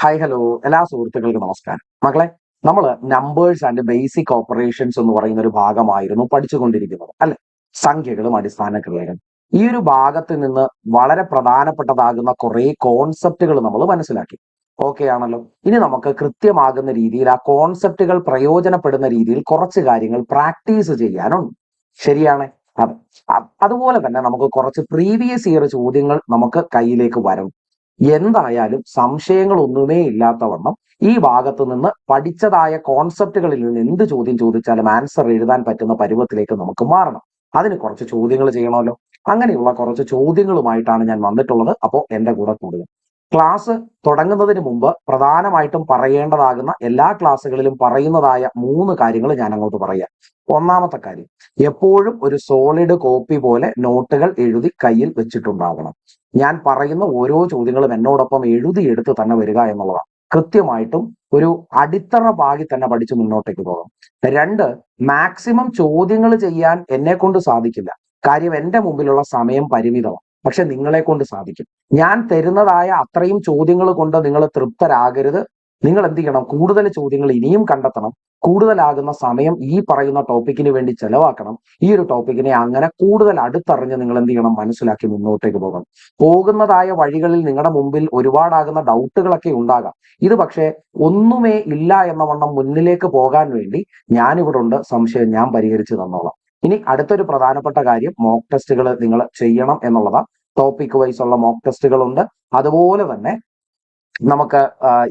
Hi hello എല്ലാ സുഹൃത്തുക്കൾക്കും നമസ്കാരം. മക്കളെ, നമ്മൾ നമ്പേഴ്സ് ആൻഡ് ബേസിക് ഓപ്പറേഷൻസ് എന്ന് പറയുന്ന ഒരു ഭാഗമായിരുന്നു പഠിച്ചുകൊണ്ടിരിക്കുന്നത് അല്ലെ? സംഖ്യകളും അടിസ്ഥാന ക്രിയകളും. ഈ ഒരു ഭാഗത്ത് നിന്ന് വളരെ പ്രധാനപ്പെട്ടതാകുന്ന കുറെ കോൺസെപ്റ്റുകൾ നമ്മൾ മനസ്സിലാക്കി. ഓക്കെ ആണല്ലോ? ഇനി നമുക്ക് കൃത്യമാകുന്ന രീതിയിൽ ആ കോൺസെപ്റ്റുകൾ പ്രയോജനപ്പെടുന്ന രീതിയിൽ കുറച്ച് കാര്യങ്ങൾ പ്രാക്ടീസ് ചെയ്യാനുണ്ട്. ശരിയാണ്? അതെ. അതുപോലെ തന്നെ നമുക്ക് കുറച്ച് പ്രീവിയസ് ഇയർ ചോദ്യങ്ങൾ നമുക്ക് കയ്യിലേക്ക് വരണം. എന്തായാലും സംശയങ്ങളൊന്നുമേ ഇല്ലാത്തവണ്ണം ഈ ഭാഗത്ത് നിന്ന് പഠിച്ചതായ കോൺസെപ്റ്റുകളിൽ നിന്ന് എന്ത് ചോദ്യം ചോദിച്ചാലും ആൻസർ എഴുതാൻ പറ്റുന്ന പരുവത്തിലേക്ക് നമുക്ക് മാറണം. അതിന് കുറച്ച് ചോദ്യങ്ങൾ ചെയ്യണമല്ലോ. അങ്ങനെയുള്ള കുറച്ച് ചോദ്യങ്ങളുമായിട്ടാണ് ഞാൻ വന്നിട്ടുള്ളത്. അപ്പോൾ എന്റെ കൂടെ കൂടുക. ക്ലാസ് തുടങ്ങുന്നതിന് മുമ്പ് പ്രധാനമായിട്ടും പറയേണ്ടതാകുന്ന എല്ലാ ക്ലാസ്സുകളിലും പറയുന്നതായ 3 കാര്യങ്ങൾ ഞാൻ അങ്ങോട്ട് പറയാം. ഒന്നാമത്തെ കാര്യം, എപ്പോഴും ഒരു സോളിഡ് കോപ്പി പോലെ നോട്ടുകൾ എഴുതി കയ്യിൽ വെച്ചിട്ടുണ്ടാകണം. ഞാൻ പറയുന്ന ഓരോ ചോദ്യങ്ങളും എന്നോടൊപ്പം എഴുതിയെടുത്ത് തന്നെ വരിക എന്നുള്ളതാണ്. കൃത്യമായിട്ടും ഒരു അടിത്തറ പാകി തന്നെ പഠിച്ച് മുന്നോട്ടേക്ക് പോകാം. 2, മാക്സിമം ചോദ്യങ്ങൾ ചെയ്യാൻ എന്നെ കൊണ്ട് സാധിക്കില്ല. കാര്യം എന്റെ മുമ്പിലുള്ള സമയം പരിമിതമാണ്. പക്ഷെ നിങ്ങളെ കൊണ്ട് സാധിക്കും. ഞാൻ തരുന്നതായ അത്രയും ചോദ്യങ്ങൾ കൊണ്ട് നിങ്ങൾ തൃപ്തരാകരുത്. നിങ്ങൾ എന്ത് ചെയ്യണം? കൂടുതൽ ചോദ്യങ്ങൾ ഇനിയും കണ്ടെത്തണം. കൂടുതലാകുന്ന സമയം ഈ പറയുന്ന ടോപ്പിക്കിന് വേണ്ടി ചെലവാക്കണം. ഈ ഒരു ടോപ്പിക്കിനെ അങ്ങനെ കൂടുതൽ അടുത്തറിഞ്ഞ് നിങ്ങൾ എന്ത് ചെയ്യണം? മനസ്സിലാക്കി മുന്നോട്ടേക്ക് പോകണം. പോകുന്നതായ വഴികളിൽ നിങ്ങളുടെ മുമ്പിൽ ഒരുപാടാകുന്ന ഡൗട്ടുകളൊക്കെ ഉണ്ടാകാം. ഇത് പക്ഷേ ഒന്നുമേ ഇല്ല എന്ന വണ്ണം മുന്നിലേക്ക് പോകാൻ വേണ്ടി ഞാനിവിടെ ഉണ്ട്. സംശയം ഞാൻ പരിഹരിച്ചു തന്നോളാം. ഇനി അടുത്തൊരു പ്രധാനപ്പെട്ട കാര്യം, മോക്ക് ടെസ്റ്റുകൾ നിങ്ങൾ ചെയ്യണം എന്നുള്ളതാണ്. ടോപ്പിക് വൈസ് ഉള്ള മോക്ക് ടെസ്റ്റുകൾ ഉണ്ട്. അതുപോലെ തന്നെ നമുക്ക്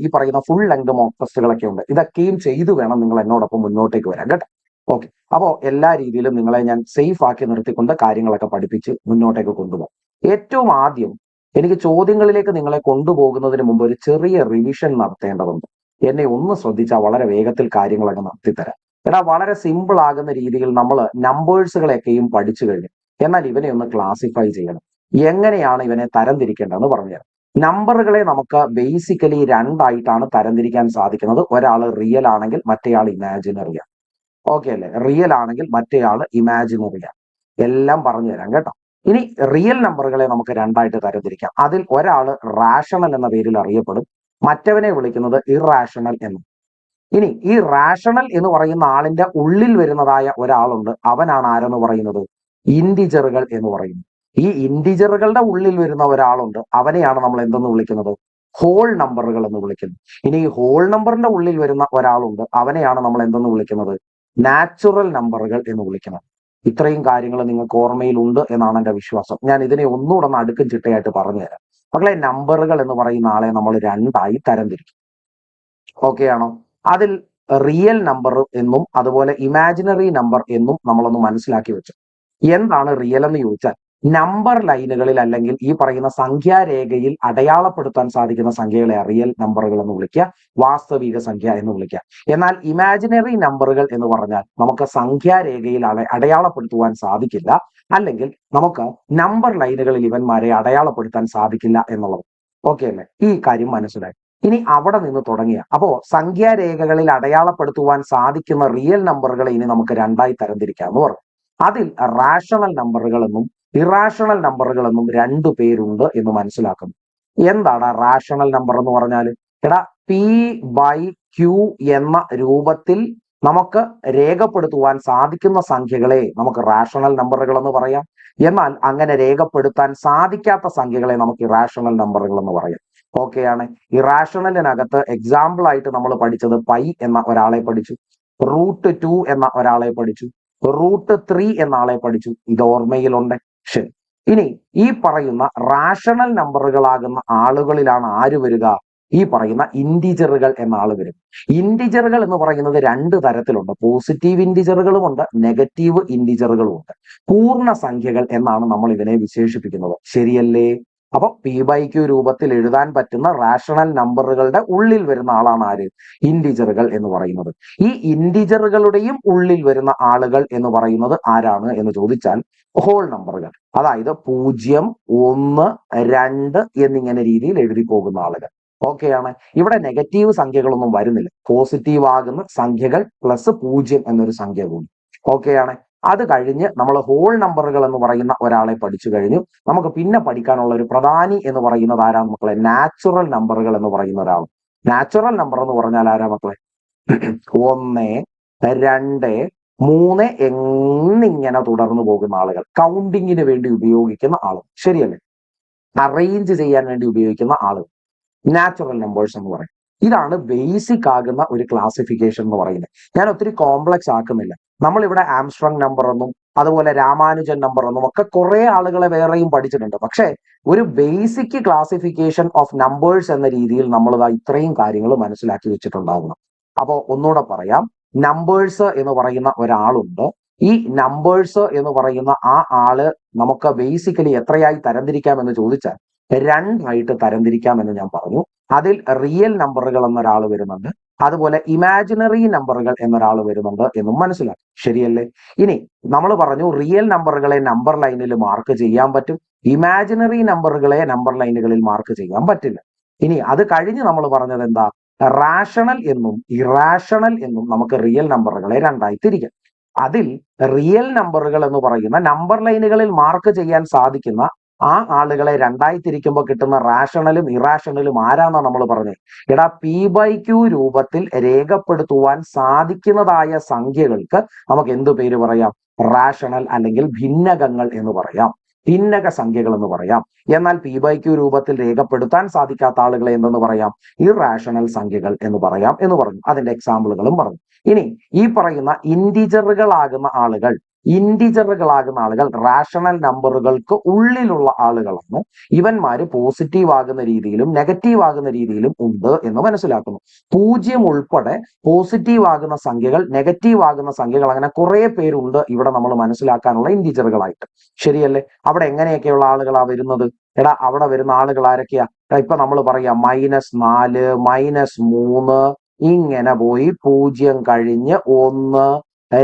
ഈ പറയുന്ന ഫുൾ ലെങ്ത് മോക്ക് ടെസ്റ്റുകളൊക്കെ ഉണ്ട്. ഇതൊക്കെയും ചെയ്തു വേണം നിങ്ങൾ എന്നോടൊപ്പം മുന്നോട്ടേക്ക് വരാൻ, കേട്ടോ. ഓക്കെ. അപ്പോൾ എല്ലാ രീതിയിലും നിങ്ങളെ ഞാൻ സേഫ് ആക്കി നിർത്തിക്കൊണ്ട് കാര്യങ്ങളൊക്കെ പഠിപ്പിച്ച് മുന്നോട്ടേക്ക് കൊണ്ടുപോകും. ഏറ്റവും ആദ്യം എനിക്ക് ചോദ്യങ്ങളിലേക്ക് നിങ്ങളെ കൊണ്ടുപോകുന്നതിന് മുമ്പ് ഒരു ചെറിയ റിവിഷൻ നടത്തേണ്ടതുണ്ട്. എന്നെ ഒന്ന് ശ്രദ്ധിച്ചാൽ വളരെ വേഗത്തിൽ കാര്യങ്ങളൊക്കെ നടത്തിത്തരാം. എടാ, വളരെ സിമ്പിൾ ആകുന്ന രീതിയിൽ നമ്മൾ നമ്പേഴ്സുകളെയൊക്കെയും പഠിച്ചു കഴിഞ്ഞു. എന്നാൽ ഇവനെ ഒന്ന് ക്ലാസിഫൈ ചെയ്യണം. എങ്ങനെയാണ് ഇവനെ തരംതിരിക്കേണ്ടതെന്ന് പറഞ്ഞുതരാം. നമ്പറുകളെ നമുക്ക് ബേസിക്കലി രണ്ടായിട്ടാണ് തരംതിരിക്കാൻ സാധിക്കുന്നത്. ഒരാൾ റിയൽ ആണെങ്കിൽ മറ്റേയാൾ ഇമാജിനറിയാണ്. ഓക്കെ അല്ലേ? റിയൽ ആണെങ്കിൽ മറ്റേയാൾ ഇമാജിനറിയാണ്. എല്ലാം പറഞ്ഞു തരാം, കേട്ടോ. ഇനി റിയൽ നമ്പറുകളെ നമുക്ക് രണ്ടായിട്ട് തരംതിരിക്കാം. അതിൽ ഒരാൾ റാഷണൽ എന്ന പേരിൽ അറിയപ്പെടും. മറ്റവനെ വിളിക്കുന്നത് ഇറാഷണൽ എന്ന്. ഇനി ഈ റാഷണൽ എന്ന് പറയുന്ന ആളിന്റെ ഉള്ളിൽ വരുന്നതായ ഒരാളുണ്ട്. അവനാണ് ആരെന്ന് പറയുന്നത്? ഇൻഡിജറുകൾ എന്ന് പറയുന്നത്. ഈ ഇൻഡിജറുകളുടെ ഉള്ളിൽ വരുന്ന ഒരാളുണ്ട്. അവനെയാണ് നമ്മൾ എന്തെന്ന് വിളിക്കുന്നത്? ഹോൾ നമ്പറുകൾ എന്ന് വിളിക്കുന്നത്. ഇനി ഈ ഹോൾ നമ്പറിന്റെ ഉള്ളിൽ വരുന്ന ഒരാളുണ്ട്. അവനെയാണ് നമ്മൾ എന്തെന്ന് വിളിക്കുന്നത്? നാച്ചുറൽ നമ്പറുകൾ എന്ന് വിളിക്കുന്നത്. ഇത്രയും കാര്യങ്ങൾ നിങ്ങൾക്ക് ഓർമ്മയിലുണ്ട് എന്നാണ് എന്റെ വിശ്വാസം. ഞാൻ ഇതിനെ ഒന്നുകൂടെ ഒന്ന് അടുക്കും ചിട്ടയായിട്ട് പറഞ്ഞു തരാം. മക്കളെ, നമ്പറുകൾ എന്ന് പറയുന്ന ആളെ നമ്മൾ രണ്ടായി തരംതിരിക്കും. ഓക്കെ ആണോ? അതിൽ റിയൽ നമ്പർ എന്നും അതുപോലെ ഇമാജിനറി നമ്പർ എന്നും നമ്മളൊന്ന് മനസ്സിലാക്കി വെച്ചു. എന്താണ് റിയൽ എന്ന് ചോദിച്ചാൽ, നമ്പർ ലൈനുകളിൽ അല്ലെങ്കിൽ ഈ പറയുന്ന സംഖ്യാരേഖയിൽ അടയാളപ്പെടുത്താൻ സാധിക്കുന്ന സംഖ്യകളെ റിയൽ നമ്പറുകൾ എന്ന് വിളിക്കുക, വാസ്തവിക സംഖ്യ എന്ന് വിളിക്കുക. എന്നാൽ ഇമാജിനറി നമ്പറുകൾ എന്ന് പറഞ്ഞാൽ നമുക്ക് സംഖ്യാരേഖയിൽ അടയാളപ്പെടുത്തുവാൻ സാധിക്കില്ല, അല്ലെങ്കിൽ നമുക്ക് നമ്പർ ലൈനുകളിൽ ഇവന്മാരെ അടയാളപ്പെടുത്താൻ സാധിക്കില്ല എന്നുള്ളത്. ഓക്കെ അല്ലേ? ഈ കാര്യം മനസ്സിലായി. ഇനി അവിടെ നിന്ന് തുടങ്ങിയ അപ്പോ സംഖ്യാരേഖകളിൽ അടയാളപ്പെടുത്തുവാൻ സാധിക്കുന്ന റിയൽ നമ്പറുകളെ ഇനി നമുക്ക് രണ്ടായി തരംതിരിക്കാമെന്ന് പറഞ്ഞു. അതിൽ റാഷണൽ നമ്പറുകൾ എന്നും ഇറാഷണൽ നമ്പറുകൾ എന്നും 2 പേരുണ്ട് എന്ന് മനസ്സിലാക്കുന്നു. എന്താണ് റാഷണൽ നമ്പർ എന്ന് പറഞ്ഞാൽ? എടാ, P/Q എന്ന രൂപത്തിൽ നമുക്ക് രേഖപ്പെടുത്തുവാൻ സാധിക്കുന്ന സംഖ്യകളെ നമുക്ക് റാഷണൽ നമ്പറുകൾ എന്ന് പറയാം. എന്നാൽ അങ്ങനെ രേഖപ്പെടുത്താൻ സാധിക്കാത്ത സംഖ്യകളെ നമുക്ക് ഇറാഷണൽ നമ്പറുകൾ എന്ന് പറയാം. ഓക്കെയാണ്. ഇറാഷണലിനകത്ത് എക്സാമ്പിൾ ആയിട്ട് നമ്മൾ പഠിച്ചത് പൈ എന്ന ഒരാളെ പഠിച്ചു, √2 എന്ന ഒരാളെ പഠിച്ചു, √3 എന്ന ആളെ പഠിച്ചു. ഇത് ഓർമ്മയിലുണ്ട്? ശരി. ഇനി ഈ പറയുന്ന റാഷണൽ നമ്പറുകളാകുന്ന ആളുകളിലാണ് ആര് വരിക? ഈ പറയുന്ന ഇൻഡിജറുകൾ എന്ന ആള് വരും. ഇൻഡിജറുകൾ എന്ന് പറയുന്നത് 2 തരത്തിലുണ്ട്. പോസിറ്റീവ് ഇൻഡിജറുകളും ഉണ്ട്, നെഗറ്റീവ് ഇൻഡിജറുകളും ഉണ്ട്. പൂർണ്ണസംഖ്യകൾ എന്നാണ് നമ്മൾ ഇതിനെ വിശേഷിപ്പിക്കുന്നത്. ശരിയല്ലേ? അപ്പൊ P/Q രൂപത്തിൽ എഴുതാൻ പറ്റുന്ന റാഷണൽ നമ്പറുകളുടെ ഉള്ളിൽ വരുന്ന ആളാണ് ആര്? ഇൻഡിജറുകൾ എന്ന് പറയുന്നത്. ഈ ഇൻഡിജറുകളുടെയും ഉള്ളിൽ വരുന്ന ആളുകൾ എന്ന് പറയുന്നത് ആരാണ് എന്ന് ചോദിച്ചാൽ ഹോൾ നമ്പറുകൾ. അതായത് 0, 1, 2 എന്നിങ്ങനെ രീതിയിൽ എഴുതി പോകുന്ന ആളുകൾ. ഓക്കെയാണ്. ഇവിടെ നെഗറ്റീവ് സംഖ്യകളൊന്നും വരുന്നില്ല. പോസിറ്റീവ് ആകുന്ന സംഖ്യകൾ പ്ലസ് 0 എന്നൊരു സംഖ്യ കൂടി. ഓക്കെയാണ്. അത് കഴിഞ്ഞ് നമ്മൾ ഹോൾ നമ്പറുകൾ എന്ന് പറയുന്ന ഒരാളെ പഠിച്ചു കഴിഞ്ഞു. നമുക്ക് പിന്നെ പഠിക്കാനുള്ള ഒരു പ്രധാനി എന്ന് പറയുന്നത് ആരാണ് മക്കളെ? നാച്ചുറൽ നമ്പറുകൾ എന്ന് പറയുന്ന ഒരാൾ. നാച്ചുറൽ നമ്പർ എന്ന് പറഞ്ഞാൽ ആരാ മക്കളെ? 1, 2, 3 എന്നിങ്ങനെ തുടർന്നു പോകുന്ന ആളുകൾ, കൗണ്ടിങ്ങിന് വേണ്ടി ഉപയോഗിക്കുന്ന ആളുകൾ, ശരിയല്ലേ? അറേഞ്ച് ചെയ്യാൻ വേണ്ടി ഉപയോഗിക്കുന്ന ആളുകൾ നാച്ചുറൽ നമ്പേഴ്സ് എന്ന് പറയും. ഇതാണ് ബേസിക് ആകുന്ന ഒരു ക്ലാസിഫിക്കേഷൻ എന്ന് പറയുന്നത്. ഞാൻ ഒത്തിരി കോംപ്ലക്സ് ആക്കുന്നില്ല. നമ്മളിവിടെ ആംസ്ട്രോങ് നമ്പർ എന്നും അതുപോലെ രാമാനുജൻ നമ്പർ എന്നും ഒക്കെ കുറെ ആളുകളെ വേറെയും പഠിച്ചിട്ടുണ്ട്. പക്ഷേ ഒരു ബേസിക് ക്ലാസിഫിക്കേഷൻ ഓഫ് നമ്പേഴ്സ് എന്ന രീതിയിൽ നമ്മൾ ഇത്രയും കാര്യങ്ങൾ മനസ്സിലാക്കി വെച്ചിട്ടുണ്ടാകണം. അപ്പോ ഒന്നുകൂടെ പറയാം, നമ്പേഴ്സ് എന്ന് പറയുന്ന ഒരാളുണ്ട്. ഈ നമ്പേഴ്സ് എന്ന് പറയുന്ന ആ ആള് നമുക്ക് ബേസിക്കലി എത്രയായി തരംതിരിക്കാമെന്ന് ചോദിച്ചാൽ രണ്ടായിട്ട് തരംതിരിക്കാമെന്ന് ഞാൻ പറഞ്ഞു. അതിൽ റിയൽ നമ്പറുകൾ എന്നൊരാൾ വരുന്നുണ്ട്, അതുപോലെ ഇമാജിനറി നമ്പറുകൾ എന്നൊരാൾ വരുന്നുണ്ട് എന്നും മനസ്സിലാക്കി, ശരിയല്ലേ? ഇനി നമ്മൾ പറഞ്ഞു റിയൽ നമ്പറുകളെ നമ്പർ ലൈനിൽ മാർക്ക് ചെയ്യാൻ പറ്റും, ഇമാജിനറി നമ്പറുകളെ നമ്പർ ലൈനുകളിൽ മാർക്ക് ചെയ്യാൻ പറ്റില്ല. ഇനി അത് കഴിഞ്ഞ് നമ്മൾ പറഞ്ഞത് എന്താ? റാഷണൽ എന്നും ഇറാഷണൽ എന്നും നമുക്ക് റിയൽ നമ്പറുകളെ രണ്ടായി തിരിക്കാം. അതിൽ റിയൽ നമ്പറുകൾ എന്ന് പറയുന്ന നമ്പർ ലൈനുകളിൽ മാർക്ക് ചെയ്യാൻ സാധിക്കുന്ന ആ ആളുകളെ രണ്ടായി തിരിക്കുമ്പോൾ കിട്ടുന്ന റാഷണലും ഇറാഷണലും ആരാന്നാ നമ്മൾ പറഞ്ഞത്? എടാ, P/Q രൂപത്തിൽ രേഖപ്പെടുത്തുവാൻ സാധിക്കുന്നതായ സംഖ്യകൾക്ക് നമുക്ക് എന്ത് പേര് പറയാം? റാഷണൽ അല്ലെങ്കിൽ ഭിന്നകങ്ങൾ എന്ന് പറയാം, ഭിന്നക സംഖ്യകൾ എന്ന് പറയാം. എന്നാൽ P/Q രൂപത്തിൽ രേഖപ്പെടുത്താൻ സാധിക്കാത്ത ആളുകളെ എന്തെന്ന് പറയാം? ഇറാഷണൽ സംഖ്യകൾ എന്ന് പറയാം എന്ന് പറഞ്ഞു. അതിന്റെ എക്സാമ്പിളുകളും പറഞ്ഞു. ഇനി ഈ പറയുന്ന ഇന്റിജറുകളാകുന്ന ആളുകൾ റാഷണൽ നമ്പറുകൾക്ക് ഉള്ളിലുള്ള ആളുകളാണ്. ഇവന്മാര് പോസിറ്റീവ് ആകുന്ന രീതിയിലും നെഗറ്റീവ് ആകുന്ന രീതിയിലും ഉണ്ട് എന്ന് മനസ്സിലാക്കുന്നു. 0 ഉൾപ്പെടെ പോസിറ്റീവ് ആകുന്ന സംഖ്യകൾ, നെഗറ്റീവ് ആകുന്ന സംഖ്യകൾ, അങ്ങനെ കുറെ പേരുണ്ട് ഇവിടെ നമ്മൾ മനസ്സിലാക്കാനുള്ള ഇന്റിജറുകളായിട്ട്, ശരിയല്ലേ? അവിടെ എങ്ങനെയൊക്കെയുള്ള ആളുകളാ വരുന്നത്? എടാ, അവിടെ വരുന്ന ആളുകൾ ആരൊക്കെയാ? ഇപ്പൊ നമ്മൾ പറയാം -4, -3 ഇങ്ങനെ പോയി 0 കഴിഞ്ഞ് 1,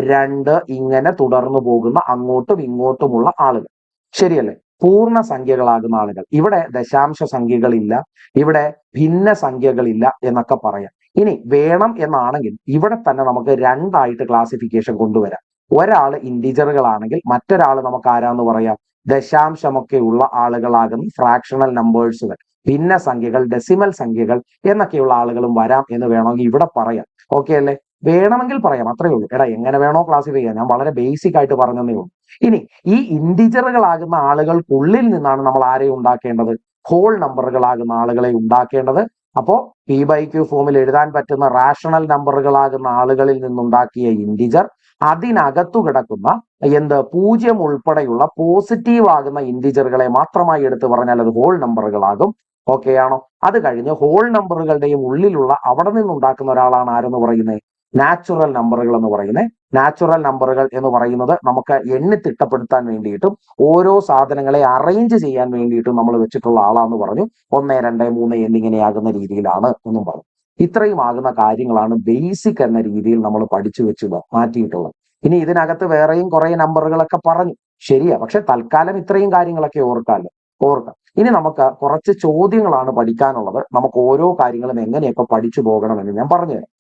2 ഇങ്ങനെ തുടർന്നു പോകുന്ന അങ്ങോട്ടും ഇങ്ങോട്ടുമുള്ള ആളുകൾ, ശരിയല്ലേ? പൂർണ്ണ സംഖ്യകളാകുന്ന ആളുകൾ. ഇവിടെ ദശാംശ സംഖ്യകളില്ല, ഇവിടെ ഭിന്ന സംഖ്യകളില്ല എന്നൊക്കെ പറയാം. ഇനി വേണം എന്നാണെങ്കിൽ ഇവിടെ തന്നെ നമുക്ക് രണ്ടായിട്ട് ക്ലാസിഫിക്കേഷൻ കൊണ്ടുവരാം. ഒരാള് ഇന്റിജറുകളാണെങ്കിൽ മറ്റൊരാൾ നമുക്ക് ആരാന്ന് പറയാം? ദശാംശമൊക്കെ ഉള്ള ആളുകളാകുന്ന ഫ്രാക്ഷണൽ നമ്പേഴ്സുകൾ, ഭിന്ന സംഖ്യകൾ, ഡെസിമൽ സംഖ്യകൾ എന്നൊക്കെയുള്ള ആളുകളും വരാം എന്ന് വേണമെങ്കിൽ ഇവിടെ പറയാം. ഓക്കെ അല്ലേ? വേണമെങ്കിൽ പറയാം, അത്രയേ ഉള്ളൂ. എടാ, എങ്ങനെ വേണോ ക്ലാസിഫൈ ചെയ്യാം, ഞാൻ വളരെ ബേസിക് ആയിട്ട് പറഞ്ഞതേ ഉള്ളൂ. ഇനി ഈ ഇന്റിജറുകളാകുന്ന ആളുകൾക്കുള്ളിൽ നിന്നാണ് നമ്മൾ ആരെ ഉണ്ടാക്കേണ്ടത്? ഹോൾ നമ്പറുകളാകുന്ന ആളുകളെ ഉണ്ടാക്കേണ്ടത്. അപ്പോ P/Q ഫോമിൽ എഴുതാൻ പറ്റുന്ന റാഷണൽ നമ്പറുകളാകുന്ന ആളുകളിൽ നിന്നുണ്ടാക്കിയ ഇന്റിജർ, അതിനകത്തു കിടക്കുന്ന 0 ഉൾപ്പെടെയുള്ള പോസിറ്റീവ് ആകുന്ന ഇന്റിജറുകളെ മാത്രമായി എടുത്തു പറഞ്ഞാൽ അത് ഹോൾ നമ്പറുകളാകും. ഓക്കെ ആണോ? അത് കഴിഞ്ഞ് ഹോൾ നമ്പറുകളുടെയും ഉള്ളിലുള്ള അവിടെ നിന്നുണ്ടാക്കുന്ന ഒരാളാണ് ആരെന്ന് പറയുന്നത്? നാച്ചുറൽ നമ്പറുകൾ എന്ന് പറയുന്നത്. നാച്ചുറൽ നമ്പറുകൾ എന്ന് പറയുന്നത് നമുക്ക് എണ്ണി തിട്ടപ്പെടുത്താൻ വേണ്ടിയിട്ടും ഓരോ സാധനങ്ങളെ അറേഞ്ച് ചെയ്യാൻ വേണ്ടിയിട്ടും നമ്മൾ വെച്ചിട്ടുള്ള ആളാന്ന് പറഞ്ഞു. 1, 2, 3 എന്നിങ്ങനെയാകുന്ന രീതിയിലാണ് എന്നും പറഞ്ഞു. ഇത്രയും ആകുന്ന കാര്യങ്ങളാണ് ബേസിക് എന്ന രീതിയിൽ നമ്മൾ പഠിച്ചു വെച്ച് മാറ്റിയിട്ടുള്ളത്. ഇനി ഇതിനകത്ത് വേറെയും കുറെ നമ്പറുകളൊക്കെ പറഞ്ഞു, ശരിയാ. പക്ഷെ തൽക്കാലം ഇത്രയും കാര്യങ്ങളൊക്കെ ഓർക്കാം. ഇനി നമുക്ക് കുറച്ച് ചോദ്യങ്ങളാണ് പഠിക്കാനുള്ളത്. നമുക്ക് ഓരോ കാര്യങ്ങളും എങ്ങനെയൊക്കെ പഠിച്ചു പോകണമെന്ന് ഞാൻ പറഞ്ഞുതരാം.